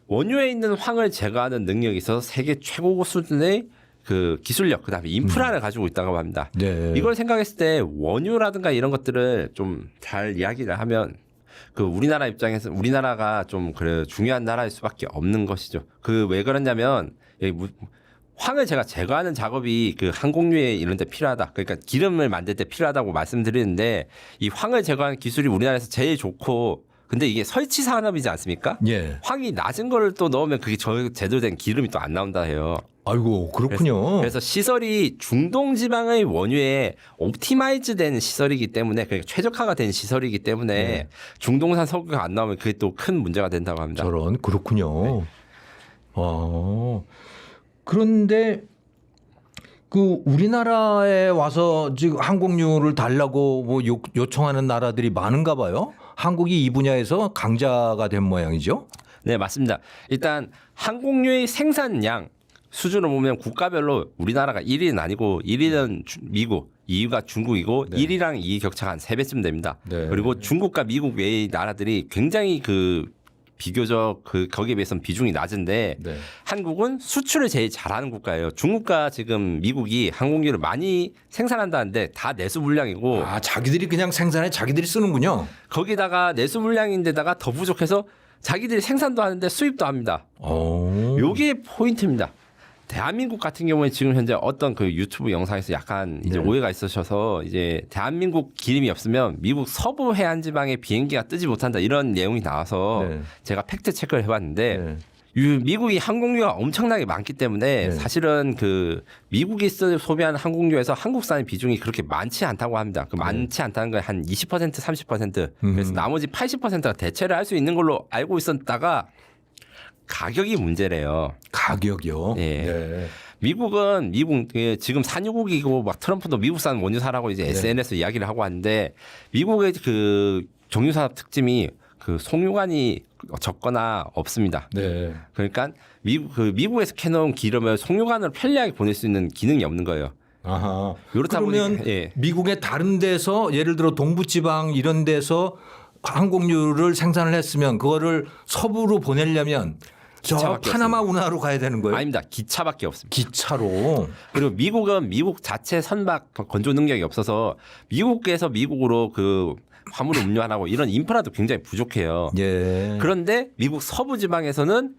원유에 있는 황을 제거하는 능력이 있어서 세계 최고 수준의 그 기술력 그다음에 인프라를 가지고 있다고 합니다. 네. 이걸 생각했을 때 원유라든가 이런 것들을 좀 잘 이야기를 하면 그 우리나라 입장에서 우리나라가 좀 그래 중요한 나라일 수밖에 없는 것이죠. 그 왜 그러냐면 황을 제가 제거하는 작업이 그 항공유에 이런 데 필요하다. 그러니까 기름을 만들 때 필요하다고 말씀드리는데 이 황을 제거하는 기술이 우리나라에서 제일 좋고 근데 이게 설치 산업이지 않습니까? 예. 황이 낮은 거를 또 넣으면 그게 제대로 된 기름이 또 안 나온다 해요. 아이고, 그렇군요. 그래서 시설이 중동 지방의 원유에 옵티마이즈된 시설이기 때문에 그러니까 최적화가 된 시설이기 때문에 네. 중동산 석유가 안 나오면 그게 또 큰 문제가 된다고 합니다. 저런, 그렇군요. 그런데 그 우리나라에 와서 지금 항공유를 달라고 뭐 요청하는 나라들이 많은가 봐요. 한국이 이 분야에서 강자가 된 모양이죠. 네, 맞습니다. 일단 항공유의 생산량 수준을 보면 국가별로 우리나라가 1위는 아니고 1위는 미국, 2위가 중국이고 네. 1위랑 2위 격차가 한 3배쯤 됩니다. 네. 그리고 중국과 미국 외의 나라들이 굉장히 그 비교적 거기에 비해서는 비중이 낮은데 네. 한국은 수출을 제일 잘하는 국가예요. 중국과 지금 미국이 항공유를 많이 생산한다는데 다 내수 물량이고 자기들이 그냥 생산해 자기들이 쓰는군요. 거기다가 내수 물량인데다가 더 부족해서 자기들이 생산도 하는데 수입도 합니다. 요게 포인트입니다. 대한민국 같은 경우에 지금 현재 어떤 그 유튜브 영상에서 약간 이제 오해가 있으셔서 이제 대한민국 기름이 없으면 미국 서부 해안 지방에 비행기가 뜨지 못한다 이런 내용이 나와서 제가 팩트 체크를 해봤는데 미국이 항공유가 엄청나게 많기 때문에 사실은 그 미국이 소비하는 항공유에서 한국산의 비중이 그렇게 많지 않다고 합니다. 그 많지 않다는 건 한 20% 30% 그래서 나머지 80%가 대체를 할 수 있는 걸로 알고 있었다가 가격이 문제래요. 가격이요? 예. 미국은 지금 산유국이고 막 트럼프도 미국산 원유 사라고 이제 SNS 이야기를 하고 하는데 미국의 그 정유 산업 특징이 그 송유관이 적거나 없습니다. 그러니까 미국에서 캐놓은 기름을 송유관으로 편리하게 보낼 수 있는 기능이 없는 거예요. 아하. 그렇다 그러면 보니 미국의 다른 데서 예를 들어 동부지방 이런 데서 항공유를 생산을 했으면 그거를 서부로 보내려면 저 파나마 운하로 가야 되는 거예요? 아닙니다. 기차밖에 없습니다. 기차로. 그리고 미국은 미국 자체 선박 건조 능력이 없어서 미국에서 미국으로 그 화물을 운반하고 이런 인프라도 굉장히 부족해요. 그런데 미국 서부 지방에서는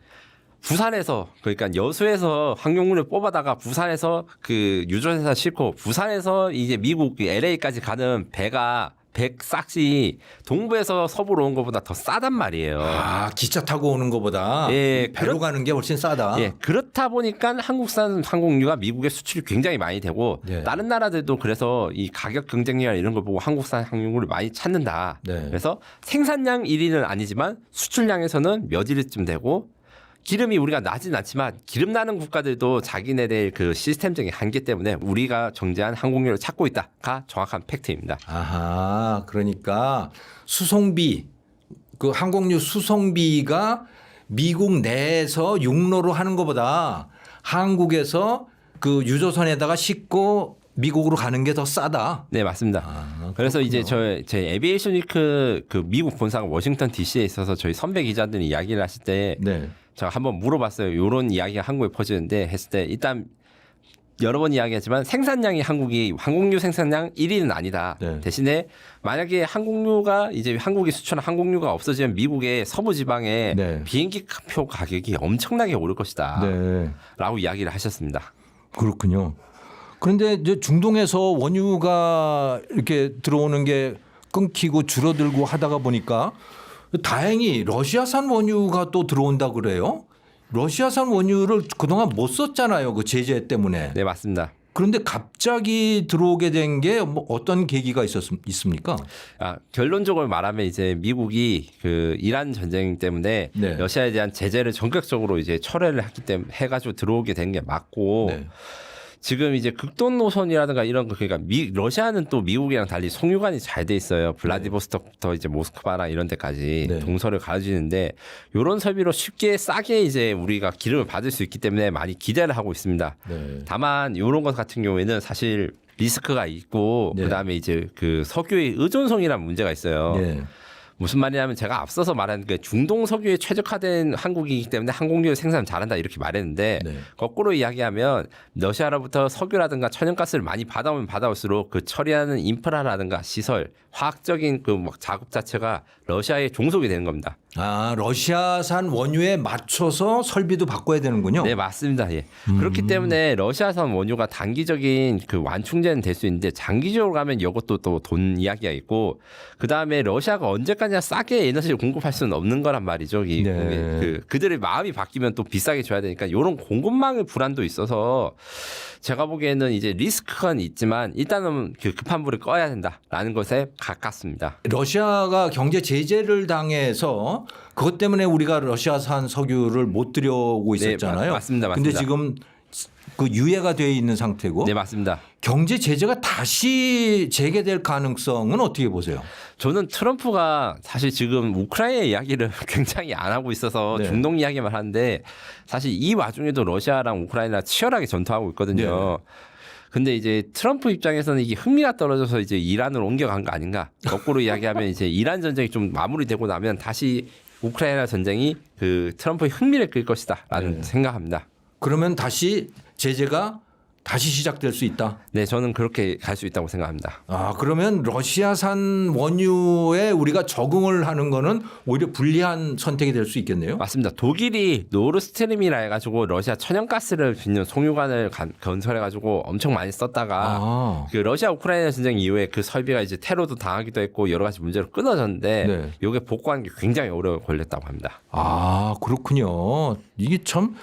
부산에서 그러니까 여수에서 항공유를 뽑아다가 부산에서 그 유조선에서 싣고 부산에서 이제 미국 LA까지 가는 배가 싹시 동부에서 서부로 온 것보다 더 싸단 말이에요. 아, 기차 타고 오는 것보다 배로 가는 게 훨씬 싸다. 그렇다 보니까 한국산 항공유가 미국에 수출이 굉장히 많이 되고 다른 나라들도 그래서 이 가격 경쟁력 이런 걸 보고 한국산 항공유를 많이 찾는다. 그래서 생산량 1위는 아니지만 수출량에서는 몇 위쯤 되고 기름이 우리가 나진 않지만 기름 나는 국가들도 자기네들 그 시스템적인 한계 때문에 우리가 정제한 항공유를 찾고 있다가 정확한 팩트입니다. 아하, 그러니까 수송비, 그 항공유 수송비가 미국 내에서 육로로 하는 것보다 한국에서 그 유조선에다가 싣고 미국으로 가는 게 더 싸다. 네, 맞습니다. 그래서 이제 제 에비에이션 위크 그 미국 본사가 워싱턴 DC에 있어서 저희 선배 기자들이 이야기를 하실 때 제가 한번 물어봤어요. 이런 이야기가 한국에 퍼지는데 했을 때 일단 여러 번 이야기했지만 생산량이 한국이 항공유 생산량 1위는 아니다. 대신에 만약에 항공유가 이제 한국이 수출한 항공유가 없어지면 미국의 서부 지방에 비행기 표 가격이 엄청나게 오를 것이다. 라고 이야기를 하셨습니다. 그렇군요. 그런데 이제 중동에서 원유가 이렇게 들어오는 게 끊기고 줄어들고 하다가 보니까 다행히 러시아산 원유가 또 들어온다 그래요. 러시아산 원유를 그동안 못 썼잖아요. 그 제재 때문에. 네, 맞습니다. 그런데 갑자기 들어오게 된 게 뭐 어떤 계기가 있습니까? 결론적으로 말하면 이제 미국이 그 이란 전쟁 때문에 러시아에 대한 제재를 전격적으로 이제 철회를 했기 때문에 해가지고 들어오게 된 게 맞고 지금 이제 극동 노선이라든가 이런 거 그러니까 러시아는 또 미국이랑 달리 송유관이 잘 돼 있어요. 블라디보스톡부터 이제 모스크바랑 이런 데까지 동서를 가져지는데 이런 설비로 쉽게 싸게 이제 우리가 기름을 받을 수 있기 때문에 많이 기대를 하고 있습니다. 다만 이런 것 같은 경우에는 사실 리스크가 있고 그다음에 이제 그 석유의 의존성이라는 문제가 있어요. 무슨 말이냐면 제가 앞서서 말한 게 중동 석유에 최적화된 한국이기 때문에 항공유를 생산 잘한다 이렇게 말했는데 거꾸로 이야기하면 러시아로부터 석유라든가 천연가스를 많이 받아오면 받아올수록 그 처리하는 인프라라든가 시설, 화학적인 그 작업 자체가 러시아에 종속이 되는 겁니다. 아, 러시아산 원유에 맞춰서 설비도 바꿔야 되는군요. 네, 맞습니다. 그렇기 때문에 러시아산 원유가 단기적인 그 완충제는 될 수 있는데 장기적으로 가면 이것도 또 돈 이야기가 있고 그다음에 러시아가 언제까지나 싸게 에너지를 공급할 수는 없는 거란 말이죠. 그들의 마음이 바뀌면 또 비싸게 줘야 되니까 이런 공급망의 불안도 있어서 제가 보기에는 이제 리스크는 있지만 일단은 그 급한 불을 꺼야 된다라는 것에 가깝습니다. 러시아가 경제 제재를 당해서 그것 때문에 우리가 러시아산 석유를 못 들여오고 있었잖아요. 맞습니다. 근데 지금 그 유예가 되어 있는 상태고. 네, 맞습니다. 경제 제재가 다시 재개될 가능성은 어떻게 보세요? 저는 트럼프가 사실 지금 우크라이나 이야기를 굉장히 안 하고 있어서 중동 이야기만 하는데 사실 이 와중에도 러시아랑 우크라이나 치열하게 전투하고 있거든요. 근데 이제 트럼프 입장에서는 이게 흥미가 떨어져서 이제 이란으로 옮겨간 거 아닌가? 거꾸로 이야기하면 이제 이란 전쟁이 좀 마무리되고 나면 다시 우크라이나 전쟁이 그 트럼프의 흥미를 끌 것이다라는 생각합니다. 그러면 다시 제재가 다시 시작될 수 있다. 네, 저는 그렇게 갈 수 있다고 생각합니다. 아, 그러면 러시아산 원유에 우리가 적응을 하는 거는 오히려 불리한 선택이 될 수 있겠네요. 맞습니다. 독일이 노르스트림이라 해가지고 러시아 천연가스를 빚는 송유관을 건설해가지고 엄청 많이 썼다가 그 러시아 우크라이나 전쟁 이후에 그 설비가 이제 테러도 당하기도 했고 여러 가지 문제로 끊어졌는데 이게 복구하는 게 굉장히 오래 걸렸다고 합니다. 아, 그렇군요. 이게 참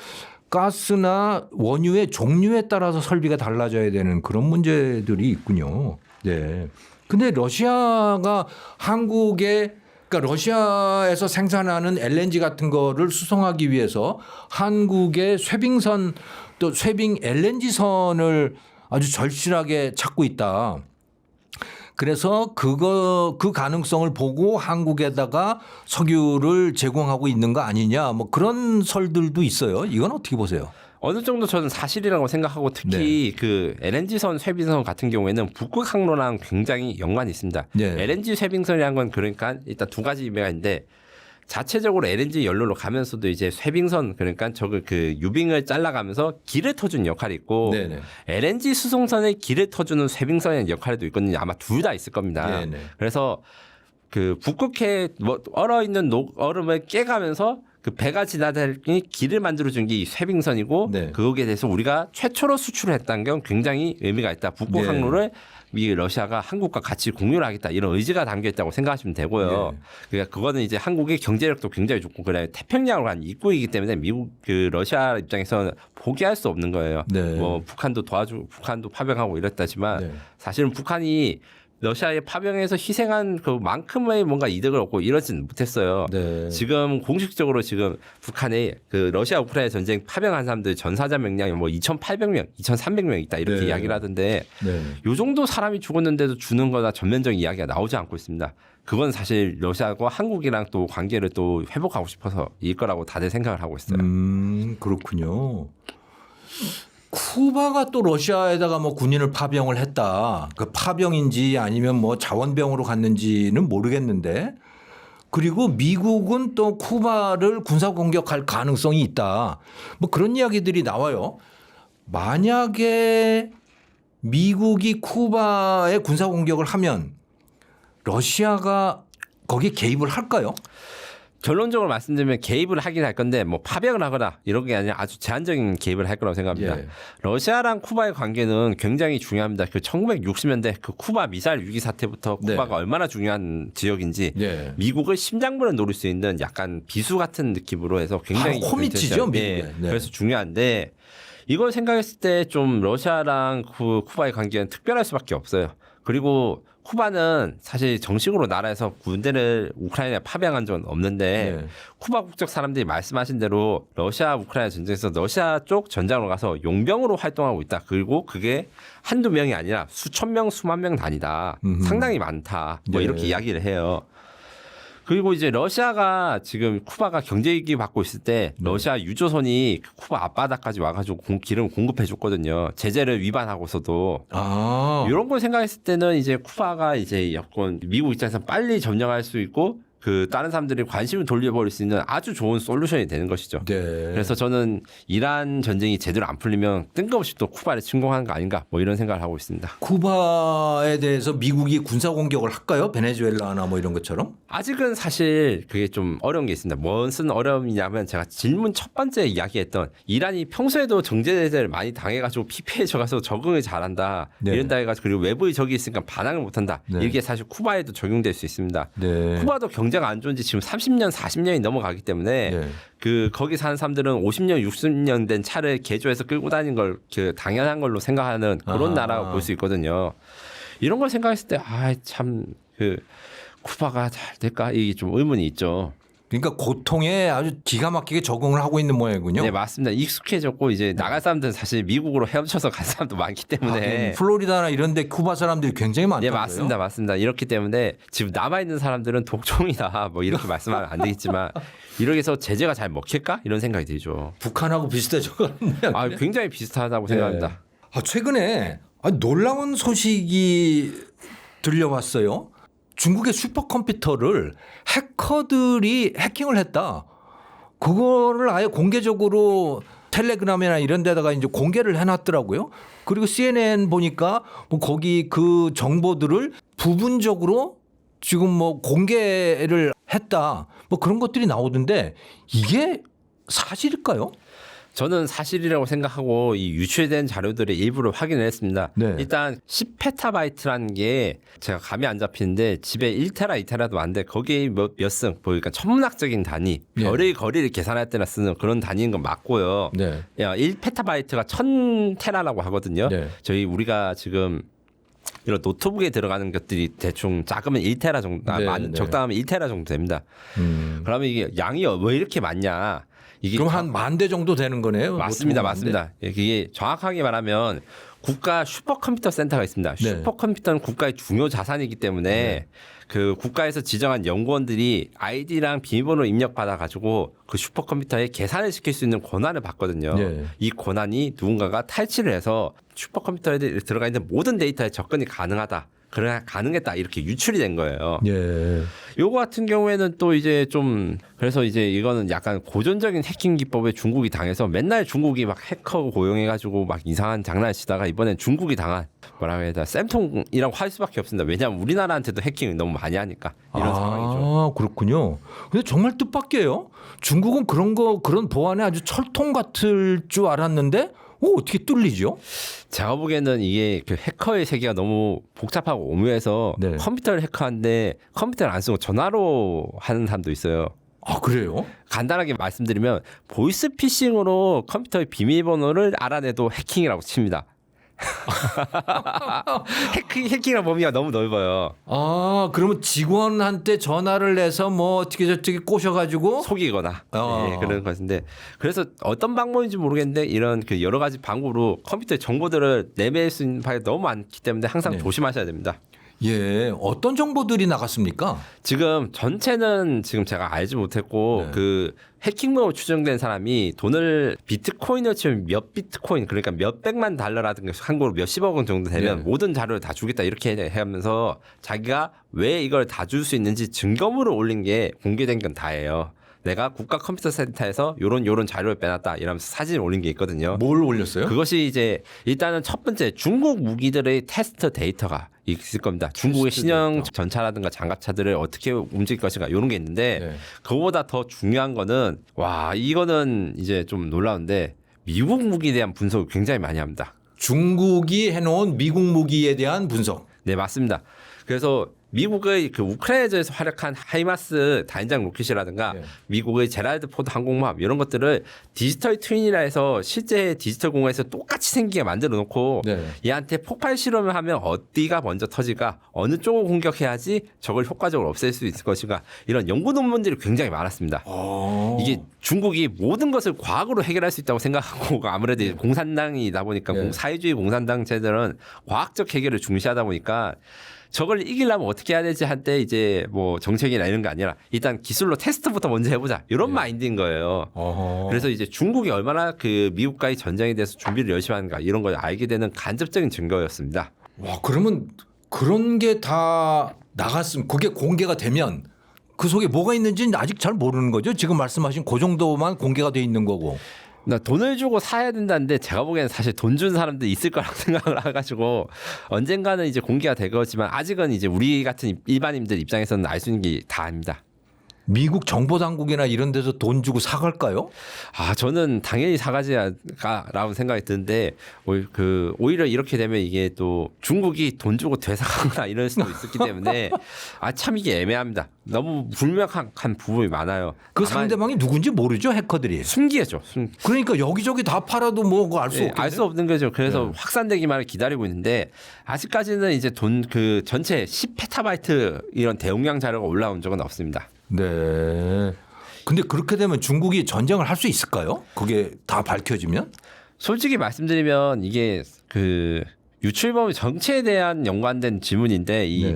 가스나 원유의 종류에 따라서 설비가 달라져야 되는 그런 문제들이 있군요. 네. 근데 러시아가 한국에 그러니까 러시아에서 생산하는 LNG 같은 거를 수송하기 위해서 한국의 쇠빙선 또 쇠빙 LNG선을 아주 절실하게 찾고 있다. 그래서 그 가능성을 보고 한국에다가 석유를 제공하고 있는 거 아니냐 뭐 그런 설들도 있어요. 이건 어떻게 보세요? 어느 정도 저는 사실이라고 생각하고 특히 그 LNG선 쇠빙선 같은 경우에는 북극 항로랑 굉장히 연관이 있습니다. LNG 쇠빙선이라는 건 그러니까 일단 두 가지 의미가 있는데 자체적으로 LNG 연료로 가면서도 이제 쇠빙선 그러니까 저거 그 유빙을 잘라가면서 길을 터주는 역할이 있고 LNG 수송선의 길을 터주는 쇠빙선의 역할도 있거든요. 아마 둘 다 있을 겁니다. 그래서 그 북극해 뭐 얼어 있는 얼음을 깨가면서 그 배가 지나다니 길을 만들어준 게 이 쇠빙선이고 그거에 대해서 우리가 최초로 수출을 했다는 건 굉장히 의미가 있다. 북극 항로를 이 러시아가 한국과 같이 공유를 하겠다 이런 의지가 담겨 있다고 생각하시면 되고요. 그러니까 그거는 이제 한국의 경제력도 굉장히 좋고 그다음에 태평양으로 한 입구이기 때문에 미국 그 러시아 입장에서는 포기할 수 없는 거예요. 뭐 북한도 도와주고 북한도 파병하고 이랬다지만 사실은 북한이 러시아의 파병에서 희생한 그만큼의 뭔가 이득을 얻고 이러지는 못했어요. 지금 공식적으로 지금 북한의 그 러시아 우크라이나 전쟁 파병한 사람들 전사자 명량이 뭐 2,800명, 2,300명 있다 이렇게 이야기를 하던데 요 정도 사람이 죽었는데도 주는 거다 전면적인 이야기가 나오지 않고 있습니다. 그건 사실 러시아와 한국이랑 또 관계를 또 회복하고 싶어서 일 거라고 다들 생각을 하고 있어요. 그렇군요. 쿠바가 또 러시아에다가 뭐 군인을 파병을 했다. 그 파병인지 아니면 뭐 자원병으로 갔는지는 모르겠는데 그리고 미국은 또 쿠바를 군사 공격할 가능성이 있다. 뭐 그런 이야기들이 나와요. 만약에 미국이 쿠바에 군사 공격을 하면 러시아가 거기에 개입을 할까요? 결론적으로 말씀드리면 개입을 하긴 할 건데 뭐 파병을 하거나 이런 게 아니라 아주 제한적인 개입을 할 거라고 생각합니다. 러시아랑 쿠바의 관계는 굉장히 중요합니다. 그 1960년대 그 쿠바 미사일 위기 사태부터 쿠바가 얼마나 중요한 지역인지 미국을 심장부를 노릴 수 있는 약간 비수 같은 느낌으로 해서 굉장히 코미티죠. 미국에. 그래서 중요한데 이걸 생각했을 때 좀 러시아랑 쿠바의 관계는 특별할 수밖에 없어요. 그리고 쿠바는 사실 정식으로 나라에서 군대를 우크라이나에 파병한 적은 없는데 쿠바 국적 사람들이 말씀하신 대로 러시아 우크라이나 전쟁에서 러시아 쪽 전장으로 가서 용병으로 활동하고 있다. 그리고 그게 한두 명이 아니라 수천 명, 수만 명 단위다. 상당히 많다. 뭐 이렇게 이야기를 해요. 그리고 이제 러시아가 지금 쿠바가 경제 위기 받고 있을 때 러시아 유조선이 쿠바 앞바다까지 와가지고 기름을 공급해 줬거든요. 제재를 위반하고서도. 이런 걸 생각했을 때는 이제 쿠바가 이제 여건 미국 입장에서 빨리 점령할 수 있고 그 다른 사람들이 관심을 돌려버릴 수 있는 아주 좋은 솔루션이 되는 것이죠. 그래서 저는 이란 전쟁이 제대로 안 풀리면 뜬금없이 또 쿠바를 침공하는 거 아닌가 뭐 이런 생각을 하고 있습니다. 쿠바에 대해서 미국이 군사 공격을 할까요? 베네수엘라나 뭐 이런 것처럼? 아직은 사실 그게 좀 어려운 게 있습니다. 무슨 어려움이냐면 제가 질문 첫 번째 이야기했던 이란이 평소에도 정제제재를 많이 당해가지고 피폐해져가서 적응을 잘한다. 이런다 해가지고 그리고 외부의 적이 있으니까 반항을 못한다. 이게 사실 쿠바에도 적용될 수 있습니다. 쿠바도 경제가 안 좋은 지 지금 30년, 40년이 넘어가기 때문에 그 거기 사는 사람들은 50년, 60년 된 차를 개조해서 끌고 다니는 걸 그 당연한 걸로 생각하는 그런 나라가 볼 수 있거든요. 이런 걸 생각했을 때 참 그 쿠바가 잘 될까 이게 좀 의문이 있죠. 그러니까 고통에 아주 기가 막히게 적응을 하고 있는 모양이군요. 네, 맞습니다. 익숙해졌고 이제 나갈 사람들은 사실 미국으로 헤엄쳐서 간 사람도 많기 때문에 플로리다나 이런 데 쿠바 사람들이 굉장히 많다고요. 네, 맞습니다. 맞습니다. 이렇게 때문에 지금 남아 있는 사람들은 독종이다. 뭐 이렇게 말씀하면 안 되겠지만 이렇게 해서 제재가 잘 먹힐까? 이런 생각이 들죠. 북한하고 비슷해져가는 모양. 굉장히 비슷하다고 생각합니다. 최근에 놀라운 소식이 들려왔어요. 중국의 슈퍼컴퓨터를 해커들이 해킹을 했다. 그거를 아예 공개적으로 텔레그램이나 이런 데다가 이제 공개를 해놨더라고요. 그리고 CNN 보니까 뭐 거기 그 정보들을 부분적으로 지금 뭐 공개를 했다. 뭐 그런 것들이 나오던데 이게 사실일까요? 저는 사실이라고 생각하고 이 유출된 자료들의 일부를 확인을 했습니다. 네. 일단 10페타바이트라는 게 제가 감이 안 잡히는데 집에 1테라, 2테라도 안 돼. 거기에 몇 승, 그러니까 천문학적인 단위, 별의 거리를 계산할 때나 쓰는 그런 단위인 건 맞고요. 네. 1페타바이트가 1000테라라고 하거든요. 네. 저희 우리가 지금 이런 노트북에 들어가는 것들이 대충 작으면 1테라 정도, 적당하면 1테라 정도 됩니다. 그러면 이게 양이 왜 이렇게 많냐? 이게 그럼 한 10,000대 정도 되는 거네요? 맞습니다. 맞습니다. 이게 정확하게 말하면 국가 슈퍼컴퓨터 센터가 있습니다. 네. 슈퍼컴퓨터는 국가의 중요 자산이기 때문에 그 국가에서 지정한 연구원들이 아이디랑 비밀번호를 입력받아 가지고 그 슈퍼컴퓨터에 계산을 시킬 수 있는 권한을 받거든요. 네. 이 권한이 누군가가 탈취를 해서 슈퍼컴퓨터에 들어가 있는 모든 데이터에 접근이 가능하다. 그래 가능했다 이렇게 유출이 된 거예요. 예. 요거 같은 경우에는 또 이제 좀 그래서 이제 이거는 약간 고전적인 해킹 기법에 중국이 당해서 맨날 중국이 막 해커 고용해가지고 막 이상한 장난을 치다가 이번엔 중국이 당한 뭐라고 해야 되나 쌤통이라고 할 수밖에 없습니다. 왜냐하면 우리나라한테도 해킹을 너무 많이 하니까 이런 상황이죠. 그렇군요. 근데 정말 뜻밖이에요. 중국은 그런 보안에 아주 철통 같을 줄 알았는데 어떻게 뚫리죠? 제가 보기에는 이게 그 해커의 세계가 너무 복잡하고 오묘해서 네. 컴퓨터를 해커하는데 컴퓨터를 안 쓰고 전화로 하는 사람도 있어요. 아, 그래요? 간단하게 말씀드리면 보이스 피싱으로 컴퓨터의 비밀번호를 알아내도 해킹이라고 칩니다. 해킹의 범위가 너무 넓어요. 아, 그러면 직원한테 전화를 해서 뭐 어떻게 저떻게 꼬셔가지고 속이거나 네, 그런 것인데 그래서 어떤 방법인지 모르겠는데 이런 그 여러 가지 방법으로 컴퓨터의 정보들을 내밀 수 있는 바가 너무 많기 때문에 항상 조심하셔야 됩니다. 예, 어떤 정보들이 나갔습니까? 지금 전체는 지금 제가 알지 못했고 그 해킹으로 추정된 사람이 돈을 비트코인으로 치면 몇 비트코인 그러니까 몇 백만 달러라든가 한국으로 몇십억 원 정도 되면 모든 자료를 다 주겠다 이렇게 하면서 자기가 왜 이걸 다 줄 수 있는지 증거물을 올린 게 공개된 건 다예요. 내가 국가 컴퓨터 센터에서 요런 자료를 빼놨다 이러면서 사진을 올린 게 있거든요. 뭘 올렸어요? 그것이 이제 일단은 첫 번째 중국 무기들의 테스트 데이터가 있을 겁니다. 중국의 신형 전차라든가 장갑차들을 어떻게 움직일 것인가 이런 게 있는데 그거보다 더 중요한 거는 이거는 이제 좀 놀라운데 미국 무기에 대한 분석을 굉장히 많이 합니다. 중국이 해놓은 미국 무기에 대한 분석. 네, 맞습니다. 그래서 미국의 그 우크라이나에서 활약한 하이마스 다연장 로켓이라든가 미국의 제라드 포드 항공모함 이런 것들을 디지털 트윈이라 해서 실제 디지털 공간에서 똑같이 생기게 만들어 놓고 얘한테 폭발 실험을 하면 어디가 먼저 터질까 어느 쪽을 공격해야지 저걸 효과적으로 없앨 수 있을 것인가 이런 연구 논문들이 굉장히 많았습니다. 이게 중국이 모든 것을 과학으로 해결할 수 있다고 생각하고 아무래도 공산당이다 보니까 사회주의 공산당 체제는 과학적 해결을 중시하다 보니까 저걸 이기려면 어떻게 해야 되지 한때 이제 뭐 정책이나 이런 게 아니라 일단 기술로 테스트부터 먼저 해보자 이런 마인드인 거예요. 그래서 이제 중국이 얼마나 그 미국과의 전쟁에 대해서 준비를 열심히 하는가 이런 걸 알게 되는 간접적인 증거였습니다. 와, 그러면 그런 게 다 나갔으면 그게 공개가 되면 그 속에 뭐가 있는지는 아직 잘 모르는 거죠. 지금 말씀하신 그 정도만 공개가 돼 있는 거고. 나 돈을 주고 사야 된다는데 제가 보기에는 사실 돈 준 사람도 있을 거라고 생각을 해가지고 언젠가는 이제 공개가 될 거지만 아직은 이제 우리 같은 일반인들 입장에서는 알 수 있는 게 다 아닙니다. 미국 정보당국이나 이런 데서 돈 주고 사갈까요? 저는 당연히 사가지라고 생각이 드는데 오히려 이렇게 되면 이게 또 중국이 돈 주고 되사가거나 이럴 수도 있었기 때문에 참 이게 애매합니다. 너무 불명확한 부분이 많아요. 그 상대방이 누군지 모르죠, 해커들이. 숨기죠. 그러니까 여기저기 다 팔아도 뭐 알 수 없겠네. 알 수 없는 거죠. 그래서 확산되기만을 기다리고 있는데 아직까지는 이제 그 전체 10페타바이트 이런 대용량 자료가 올라온 적은 없습니다. 네. 근데 그렇게 되면 중국이 전쟁을 할 수 있을까요? 그게 다 밝혀지면? 솔직히 말씀드리면 이게 그 유출범의 정체에 대한 연관된 질문인데 이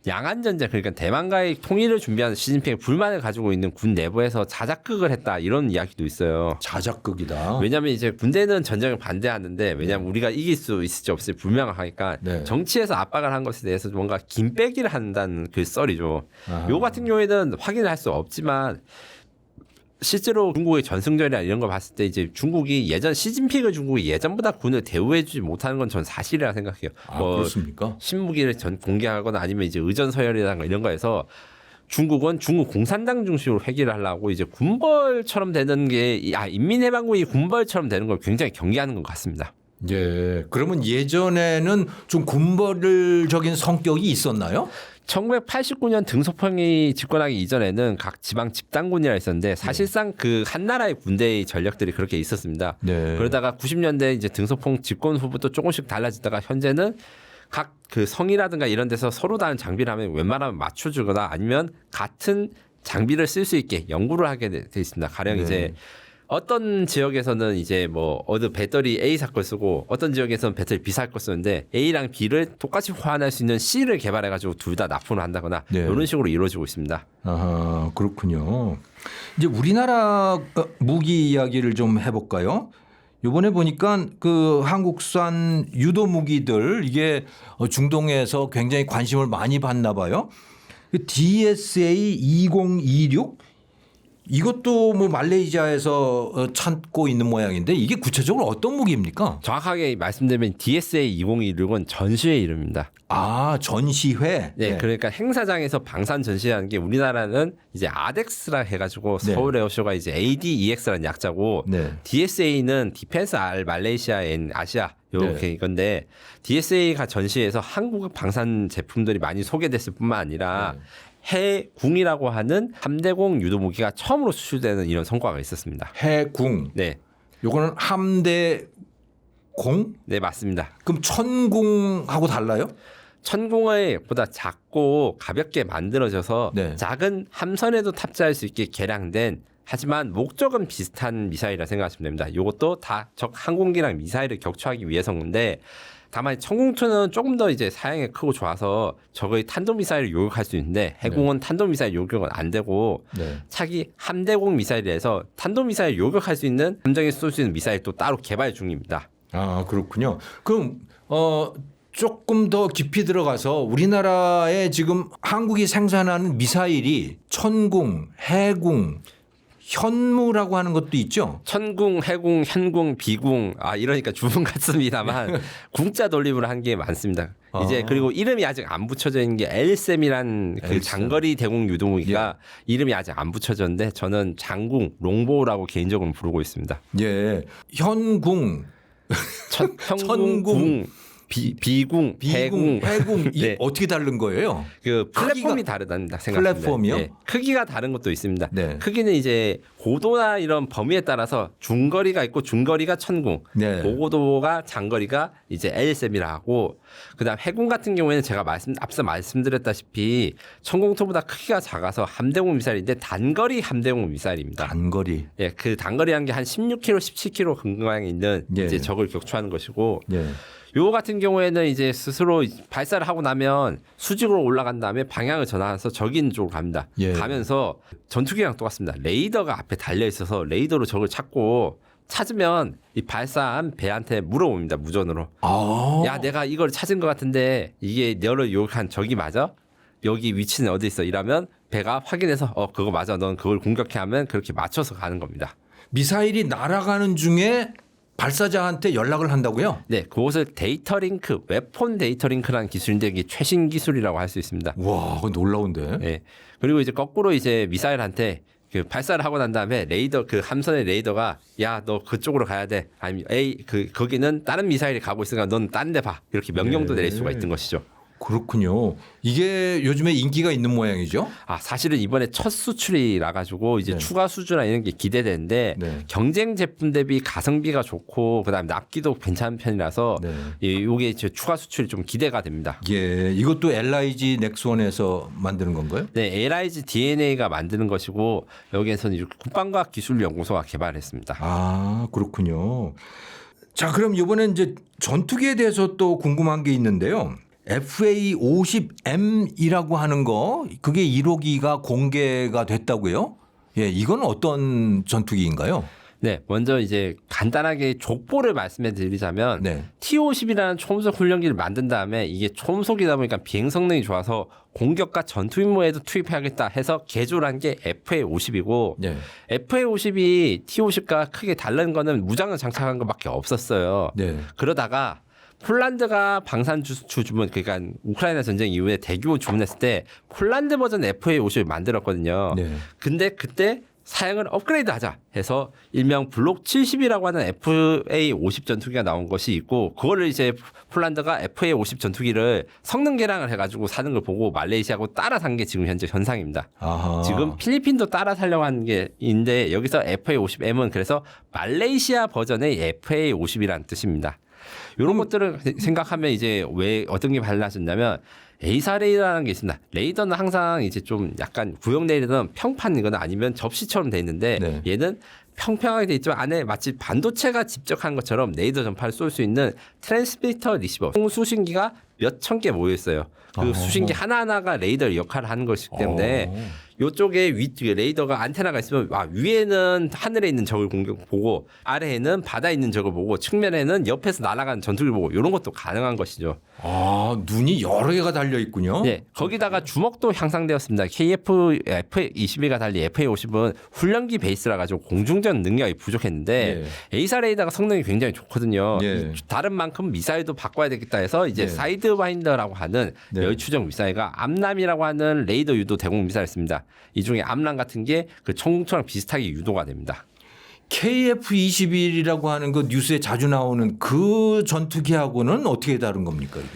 양안 전쟁 그러니까 대만과의 통일을 준비하는 시진핑의 불만을 가지고 있는 군 내부에서 자작극을 했다 이런 이야기도 있어요. 자작극이다. 왜냐하면 이제 군대는 전쟁을 반대하는데 왜냐하면 우리가 이길 수 있을지 없을지 불명하니까 정치에서 압박을 한 것에 대해서 뭔가 김빼기를 한다는 그 썰이죠. 요 같은 경우에는 확인을 할 수 없지만 실제로 중국의 전승절이나 이런 거 봤을 때 이제 중국이 예전 시진핑의 중국이 예전보다 군을 대우해주지 못하는 건 전 사실이라 생각해요. 아, 그렇습니까? 신무기를 공개하거나 아니면 이제 의전 서열이라든가 이런 거에서 중국은 중국 공산당 중심으로 회귀를 하려고 이제 군벌처럼 되는 게 인민해방군이 군벌처럼 되는 걸 굉장히 경계하는 것 같습니다. 예. 그러면 예전에는 좀 군벌적인 성격이 있었나요? 1989년 등소평이 집권하기 이전에는 각 지방 집단군이라 있었는데 사실상 그 한 나라의 군대의 전력들이 그렇게 있었습니다. 네. 그러다가 90년대 이제 등소평 집권 후부터 조금씩 달라지다가 현재는 각 그 성이라든가 이런 데서 서로 다른 장비를 하면 웬만하면 맞춰주거나 아니면 같은 장비를 쓸 수 있게 연구를 하게 돼 있습니다. 가령 네. 이제 어떤 지역에서는 이제 뭐 어느 배터리 A 살 걸 쓰고 어떤 지역에서는 배터리 B 살 걸 쓰는데 A랑 B를 똑같이 호환할 수 있는 C를 개발해가지고 둘 다 납품을 한다거나 네. 이런 식으로 이루어지고 있습니다. 아, 그렇군요. 이제 우리나라 무기 이야기를 좀 해볼까요? 이번에 보니까 그 한국산 유도 무기들 이게 중동에서 굉장히 관심을 많이 받나 봐요. 그 DSA 2026 이것도 뭐 말레이시아에서 찾고 있는 모양인데 이게 구체적으로 어떤 무기입니까? 정확하게 말씀드리면 DSA 2026은 전시회 이름입니다. 아, 전시회. 네, 그러니까 행사장에서 방산 전시하는 게 우리나라는 이제 아덱스라 해가지고 네. 서울 에어쇼가 이제 ADEX라는 약자고 네. DSA는 디펜스 알 말레이시아 앤 아시아 이렇게 네. 이건데 DSA가 전시회에서 한국 방산 제품들이 많이 소개됐을 뿐만 아니라 해궁이라고 하는 함대공 유도무기가 처음으로 수출되는 이런 성과가 있었습니다. 해궁. 네, 요거는 함대공? 네 맞습니다. 그럼 천궁하고 달라요? 천궁의 보다 작고 가볍게 만들어져서 네. 작은 함선에도 탑재할 수 있게 개량된 하지만 목적은 비슷한 미사일이라 생각하시면 됩니다. 이것도 다 적 항공기랑 미사일을 격추하기 위해서인데 다만 천궁2는 조금 더 이제 사양이 크고 좋아서 적의 탄도미사일을 요격할 수 있는데 해궁은 탄도미사일 요격은 안 되고 네. 차기 함대공 미사일에서 탄도미사일 요격할 수 있는 함정에 쏠 수 있는 미사일 또 따로 개발 중입니다. 아, 그렇군요. 그럼 조금 더 깊이 들어가서 우리나라에 지금 한국이 생산하는 미사일이 천궁, 해궁, 현무라고 하는 것도 있죠. 천궁, 해궁, 현궁, 비궁 이러니까 주문 같습니다만 궁자 돌림으로 한 게 많습니다. 이제 그리고 이름이 아직 안 붙여져 있는 게 엘셈이란 그 엘셈. 장거리 대공 유도무기가 이름이 아직 안 붙여졌는데 저는 장궁, 롱보우라고 개인적으로 부르고 있습니다. 예, 현궁, 천궁, 비궁, 해궁, 해궁 이 네. 어떻게 다른 거예요? 그 플랫폼이 다르다 생각합니다. 플랫폼이요? 네. 크기가 다른 것도 있습니다. 네. 크기는 이제 고도나 이런 범위에 따라서 중거리가 있고 중거리가 천궁, 네. 고고도가 장거리가 이제 LSM이라 하고 그다음 해궁 같은 경우에는 제가 앞서 말씀드렸다시피 천궁2보다 크기가 작아서 함대공 미사일인데 단거리 함대공 미사일입니다. 단거리. 예, 그 단거리라는 게 한 16km, 17km 근방에 있는 예. 이제 적을 격추하는 것이고. 예. 요 같은 경우에는 이제 스스로 발사를 하고 나면 수직으로 올라간 다음에 방향을 전환해서 적이 있는 쪽으로 갑니다. 예. 가면서 전투기랑 똑같습니다. 레이더가 앞에 달려 있어서 레이더로 적을 찾으면 이 발사한 배한테 물어봅니다. 무전으로. 아. 야, 내가 이걸 찾은 것 같은데 이게 너를 요격한 적이 맞아? 여기 위치는 어디 있어? 이러면 배가 확인해서 그거 맞아. 넌 그걸 공격해 하면 그렇게 맞춰서 가는 겁니다. 미사일이 날아가는 중에 발사자한테 연락을 한다고요? 네, 그것을 데이터 링크, 웨폰 데이터 링크라는 기술인데 이게 최신 기술이라고 할 수 있습니다. 와, 그거 놀라운데. 네. 그리고 이제 거꾸로 이제 미사일한테 그 발사를 하고 난 다음에 레이더 그 함선의 레이더가 야, 너 그쪽으로 가야 돼. 아니면 거기는 다른 미사일이 가고 있으니까 넌 딴 데 봐. 이렇게 명령도 내릴 수가 있는 것이죠. 그렇군요. 이게 요즘에 인기가 있는 모양이죠? 사실은 이번에 첫 수출이라 가지고 이제 네. 추가 수주나 이런 게 기대되는데 네. 경쟁 제품 대비 가성비가 좋고 그다음에 납기도 괜찮은 편이라서 네. 이게 이제 추가 수출이 좀 기대가 됩니다. 예, 이것도 LIG 넥스원에서 만드는 건가요? 네, LIG DNA가 만드는 것이고 여기에서는 이제 국방과학 기술연구소가 개발했습니다. 아, 그렇군요. 자, 그럼 이번엔 이제 전투기에 대해서 또 궁금한 게 있는데요. FA-50M이라고 하는 거 그게 1호기가 공개가 됐다고요? 예, 이건 어떤 전투기인가요? 네, 먼저 이제 간단하게 족보를 말씀해 드리자면 네. T-50이라는 초음속 훈련기를 만든 다음에 이게 초음속이다 보니까 비행 성능이 좋아서 공격과 전투 임무에도 투입해야겠다 해서 개조를 한 게 FA-50이고 네. FA-50이 T-50과 크게 다른 거는 무장을 장착한 것밖에 없었어요. 네. 그러다가 폴란드가 방산 주문 그러니까 우크라이나 전쟁 이후에 대규모 주문했을 때 폴란드 버전 FA-50을 만들었거든요. 네. 근데 그때 사양을 업그레이드하자 해서 일명 블록 70이라고 하는 FA-50 전투기가 나온 것이 있고 그거를 이제 폴란드가 FA-50 전투기를 성능 개량을 해가지고 사는 걸 보고 말레이시아하고 따라 산 게 지금 현재 현상입니다. 아하. 지금 필리핀도 따라 살려고 하는 게 있는데 여기서 FA-50M은 그래서 말레이시아 버전의 FA-50이라는 뜻입니다. 이런 것들을 생각하면 이제 왜 어떤 게 달라졌냐면 A사 레이더라는 게 있습니다. 레이더는 항상 이제 좀 약간 구형 레이더는 평판이거나 아니면 접시처럼 돼 있는데 네. 얘는 평평하게 돼 있지만 안에 마치 반도체가 집적한 것처럼 레이더 전파를 쏠 수 있는 트랜스미터 리시버 총 수신기가 몇 천 개 모여 있어요. 그 수신기 하나하나가 레이더 역할을 하는 것이기 때문에 이쪽에 레이더가 안테나가 있으면 위에는 하늘에 있는 적을 보고 아래에는 바다에 있는 적을 보고 측면에는 옆에서 날아가는 전투기를 보고 이런 것도 가능한 것이죠. 아, 눈이 여러 개가 달려 있군요. 네, 거기다가 주먹도 향상되었습니다. F-21과 달리 FA-50은 훈련기 베이스라 가지고 공중전 능력이 부족했는데 A사 레이더가 성능이 굉장히 좋거든요. 네. 다른 만큼 미사일도 바꿔야 되겠다 해서 이제 사이드와인더라고 하는 열추적 미사일과 암람이라고 하는 레이더 유도 대공 미사일을 씁니다. 이 중에 암람 같은 게 그 총처럼 비슷하게 유도가 됩니다. KF-21이라고 하는 그 뉴스에 자주 나오는 그 전투기하고는 어떻게 다른 겁니까? 이게?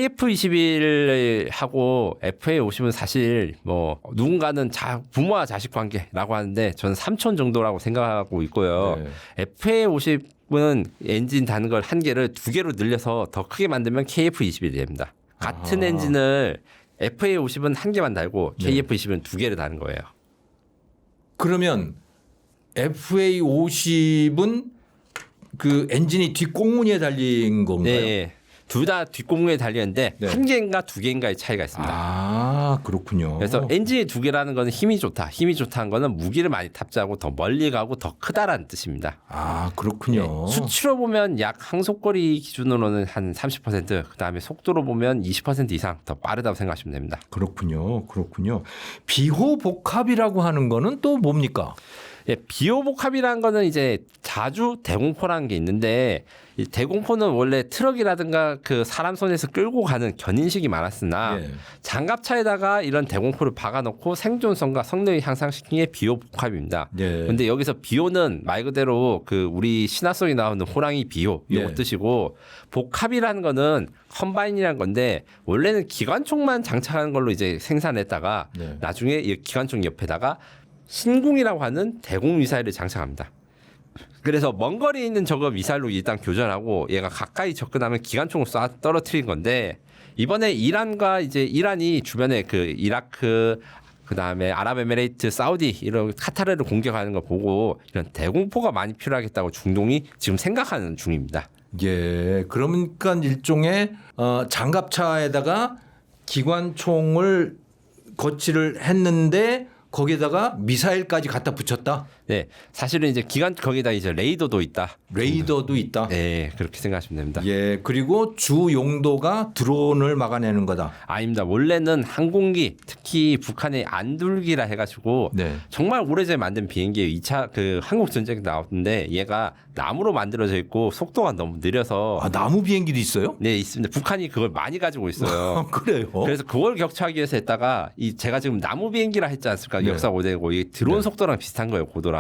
KF-21하고 FA-50은 사실 뭐 누군가는 부모와 자식 관계라고 하는데 저는 삼촌 정도라고 생각하고 있고요. FA-50은 엔진 다는 걸 한 개를 두 개로 늘려서 더 크게 만들면 KF-21이 됩니다. 같은 엔진을 FA-50은 한 개만 달고 KF-20은 두 개를 다는 거예요. 그러면 FA-50은 그 엔진이 뒷꽁무니에 달린 건가요? 네. 둘 다 뒷공무에 달렸는데 한 개인가 두 개인가의 차이가 있습니다. 아, 그렇군요. 그래서 엔진이 두 개라는 거는 힘이 좋다. 힘이 좋다는 거는 무기를 많이 탑재하고 더 멀리 가고 더 크다라는 뜻입니다. 아, 그렇군요. 수치로 보면 약 항속거리 기준으로는 한 30%, 그다음에 속도로 보면 20% 이상 더 빠르다고 생각하시면 됩니다. 그렇군요. 그렇군요. 비호복합이라고 하는 거는 또 뭡니까? 예, 비호복합이라는 거는 이제 자주 대공포라는 게 있는데 이 대공포는 원래 트럭이라든가 그 사람 손에서 끌고 가는 견인식이 많았으나 장갑차에다가 이런 대공포를 박아놓고 생존성과 성능을 향상시킨 게 비호복합입니다. 그런데 여기서 비호는 말 그대로 그 우리 신화 속에 나오는 호랑이 비호 이 뜻이고 복합이라는 거는 컴바인이라는 건데 원래는 기관총만 장착하는 걸로 이제 생산했다가 나중에 이 기관총 옆에다가 신궁이라고 하는 대공 미사일을 장착합니다. 그래서 먼 거리에 있는 저거 미사일로 일단 교전하고 얘가 가까이 접근하면 기관총을 쏴 떨어뜨린 건데 이번에 이란과 이제 이란이 주변에 그 이라크 그다음에 아랍에미레이트, 사우디 이런 카타르를 공격하는 걸 보고 이런 대공포가 많이 필요하겠다고 중동이 지금 생각하는 중입니다. 예, 그러니까 일종의 장갑차에다가 기관총을 거치를 했는데 거기에다가 미사일까지 갖다 붙였다. 네, 사실은 이제 거기다 이제 레이더도 있다. 레이더도 있다. 네, 그렇게 생각하시면 됩니다. 예, 그리고 주 용도가 드론을 막아내는 거다. 아닙니다. 원래는 항공기, 특히 북한의 안둘기라 해가지고 정말 오래전에 만든 비행기에 2차 그 한국 전쟁에 나왔는데 얘가 나무로 만들어져 있고 속도가 너무 느려서 나무 비행기도 있어요? 네, 있습니다. 북한이 그걸 많이 가지고 있어요. 그래요? 그래서 그걸 격추하기 위해서 했다가 제가 지금 나무 비행기라 했지 않습니까? 역사 고대고 이 드론 속도랑 비슷한 거예요, 고도랑.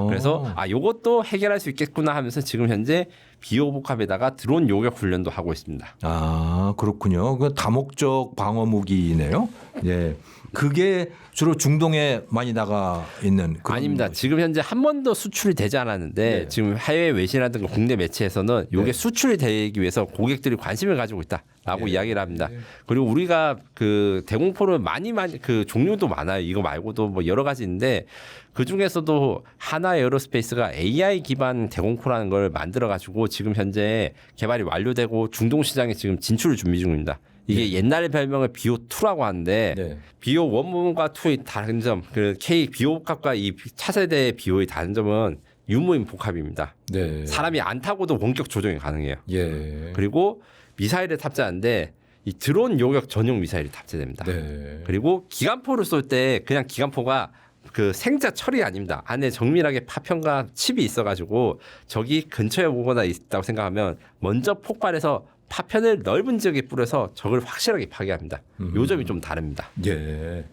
그래서 요것도 해결할 수 있겠구나 하면서 지금 현재 비호복합에다가 드론 요격 훈련도 하고 있습니다. 아, 그렇군요. 그 다목적 방어 무기네요. 예. 그게 주로 중동에 많이 나가 있는 그런 아닙니다. 지금 현재 한 번도 수출이 되지 않았는데 지금 해외 외신이라든가 국내 매체에서는 이게 수출이 되기 위해서 고객들이 관심을 가지고 있다라고 이야기를 합니다. 그리고 우리가 그 대공포를 많이 그 종류도 많아요. 이거 말고도 뭐 여러 가지 있는데 그 중에서도 하나 에어로스페이스가 AI 기반 대공포라는 걸 만들어 가지고 지금 현재 개발이 완료되고 중동 시장에 지금 진출을 준비 중입니다. 이게 옛날 별명을 비오2라고 하는데 비오1과 2의 다른 점, 그 K 비호복합과 이 차세대 비오의 다른 점은 유무인 복합입니다. 네. 사람이 안 타고도 원격 조종이 가능해요. 예. 그리고 미사일을 탑재하는데 이 드론 요격 전용 미사일이 탑재됩니다. 네. 그리고 기관포를 쏠 때 그냥 기관포가 그 생자 철이 아닙니다. 안에 정밀하게 파편과 칩이 있어가지고 적이 근처에 오거나 있다고 생각하면 먼저 폭발해서 파편을 넓은 지역에 뿌려서 적을 확실하게 파괴합니다. 요 점이 좀 다릅니다. 예.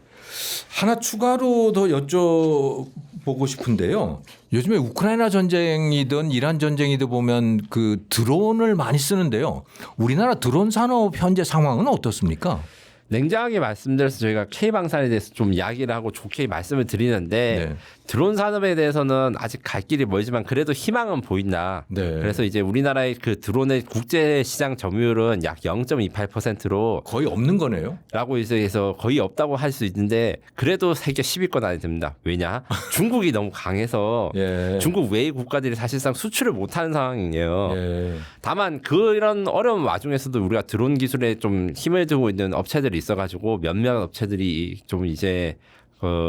하나 추가로 더 여쭤보고 싶은데요. 요즘에 우크라이나 전쟁이든 이란 전쟁이든 보면 그 드론을 많이 쓰는데요. 우리나라 드론 산업 현재 상황은 어떻습니까? 냉정하게 말씀드려서 저희가 K방산에 대해서 좀 이야기를 하고 좋게 말씀을 드리는데 네. 드론 산업에 대해서는 아직 갈 길이 멀지만 그래도 희망은 보인다. 네. 그래서 이제 우리나라의 그 드론의 국제 시장 점유율은 약 0.28%로 거의 없는 거네요. 라고 해서 거의 없다고 할 수 있는데 그래도 세계 10위권 안에 듭니다. 왜냐? 중국이 너무 강해서 예. 중국 외의 국가들이 사실상 수출을 못하는 상황이에요. 예. 다만 그런 어려운 와중에서도 우리가 드론 기술에 좀 힘을 두고 있는 업체들이 있어가지고 몇몇 업체들이 좀 이제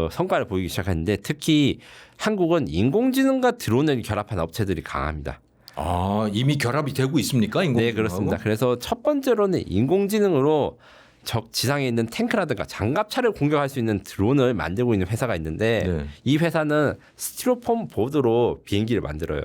성과를 보이기 시작했는데 특히 한국은 인공지능과 드론을 결합한 업체들이 강합니다. 아, 이미 결합이 되고 있습니까? 인공지능하고? 네, 그렇습니다. 그래서 첫 번째로는 인공지능으로 적 지상에 있는 탱크라든가 장갑차를 공격할 수 있는 드론을 만들고 있는 회사가 있는데 네. 이 회사는 스티로폼 보드로 비행기를 만들어요.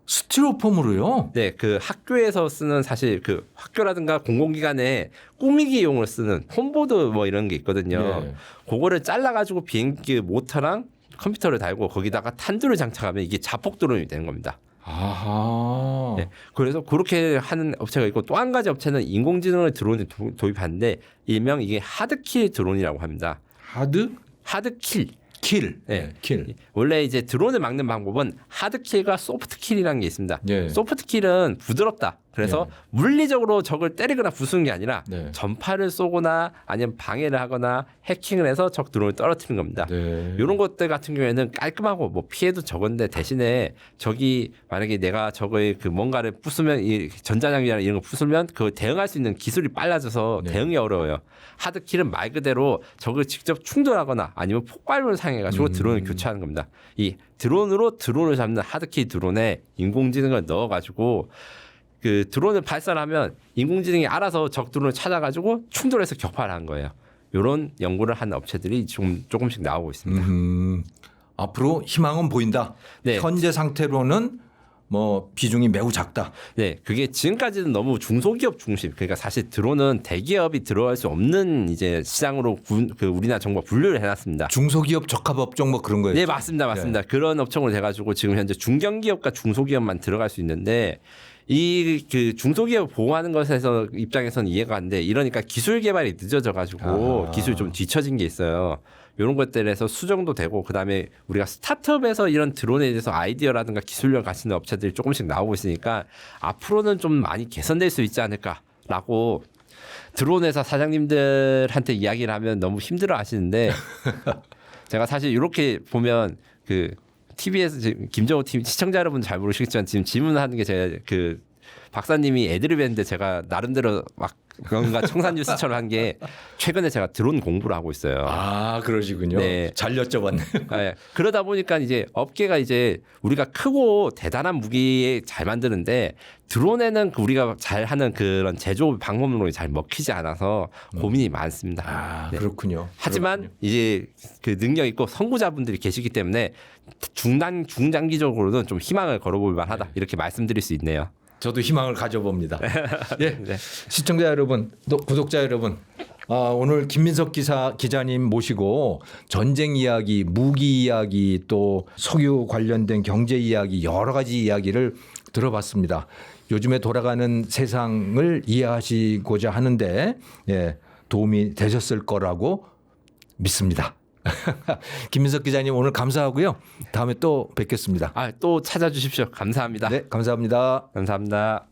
스티로폼으로요? 네, 그 학교에서 쓰는 사실 그 학교라든가 공공기관에 꾸미기용으로 쓰는 홈보드 뭐 이런 게 있거든요. 네. 그거를 잘라가지고 비행기 모터랑 컴퓨터를 달고 거기다가 탄두를 장착하면 이게 자폭 드론이 되는 겁니다. 아하. 네, 그래서 그렇게 하는 업체가 있고 또 한 가지 업체는 인공지능을 드론에 도입하는데 일명 이게 하드킬 드론이라고 합니다. 하드킬. 킬. 네. 킬. 원래 이제 드론을 막는 방법은 하드킬과 소프트킬이라는 게 있습니다. 예. 소프트킬은 부드럽다. 그래서 물리적으로 적을 때리거나 부수는 게 아니라 네. 전파를 쏘거나 아니면 방해를 하거나 해킹을 해서 적 드론을 떨어뜨리는 겁니다. 네. 이런 것들 같은 경우에는 깔끔하고 뭐 피해도 적은데 대신에 적이 만약에 내가 적의 그 뭔가를 부수면 이 전자장비나 이런 거 부수면 그 대응할 수 있는 기술이 빨라져서 네. 대응이 어려워요. 하드킬은 말 그대로 적을 직접 충돌하거나 아니면 폭발물을 사용해가지고 드론을 교체하는 겁니다. 이 드론으로 드론을 잡는 하드킬 드론에 인공지능을 넣어가지고 그 드론을 발사하면 인공지능이 알아서 적 드론을 찾아가지고 충돌해서 격파를 한 거예요. 이런 연구를 하는 업체들이 조금씩 나오고 있습니다. 앞으로 희망은 보인다. 네. 현재 상태로는 뭐 비중이 매우 작다. 네, 그게 지금까지는 너무 중소기업 중심. 그러니까 사실 드론은 대기업이 들어갈 수 없는 이제 시장으로 그 우리나라 정부가 분류를 해놨습니다. 중소기업 적합업종 뭐 그런 거예요. 네, 맞습니다. 그런 업종으로 돼가지고 지금 현재 중견기업과 중소기업만 들어갈 수 있는데 이 그 중소기업 보호하는 것에서 입장에서는 이해가 안 돼. 이러니까 기술 개발이 늦어져가지고 기술이 좀 뒤처진 게 있어요. 이런 것들에서 수정도 되고 그다음에 우리가 스타트업에서 이런 드론에 대해서 아이디어라든가 기술력을 가지는 업체들이 조금씩 나오고 있으니까 앞으로는 좀 많이 개선될 수 있지 않을까라고 드론 회사 사장님들한테 이야기를 하면 너무 힘들어 하시는데 제가 사실 이렇게 보면 그 TV에서 지금 김정호 TV 시청자 여러분 잘 모르시겠지만 지금 질문하는 게 제가 그 박사님이 애드립 했는데 제가 나름대로 막 뭔가 청산 뉴스처럼 한 게 최근에 제가 드론 공부를 하고 있어요. 아, 그러시군요. 네. 잘 여쭤봤네요. 네. 그러다 보니까 이제 업계가 이제 우리가 크고 대단한 무기에 잘 만드는데 드론에는 우리가 잘 하는 그런 제조 방법론이 잘 먹히지 않아서 고민이 많습니다. 아, 네. 그렇군요. 하지만 이제 그 능력 있고 선구자분들이 계시기 때문에 중장기적으로는 좀 희망을 걸어볼 만하다 이렇게 말씀드릴 수 있네요. 저도 희망을 가져봅니다. 예. 네. 시청자 여러분, 또 구독자 여러분, 오늘 김민석 기자님 모시고 전쟁 이야기, 무기 이야기, 또 석유 관련된 경제 이야기 여러 가지 이야기를 들어봤습니다. 요즘에 돌아가는 세상을 이해하시고자 하는데 도움이 되셨을 거라고 믿습니다. 김민석 기자님 오늘 감사하고요. 다음에 또 뵙겠습니다. 또 찾아주십시오. 감사합니다. 네, 감사합니다. 감사합니다.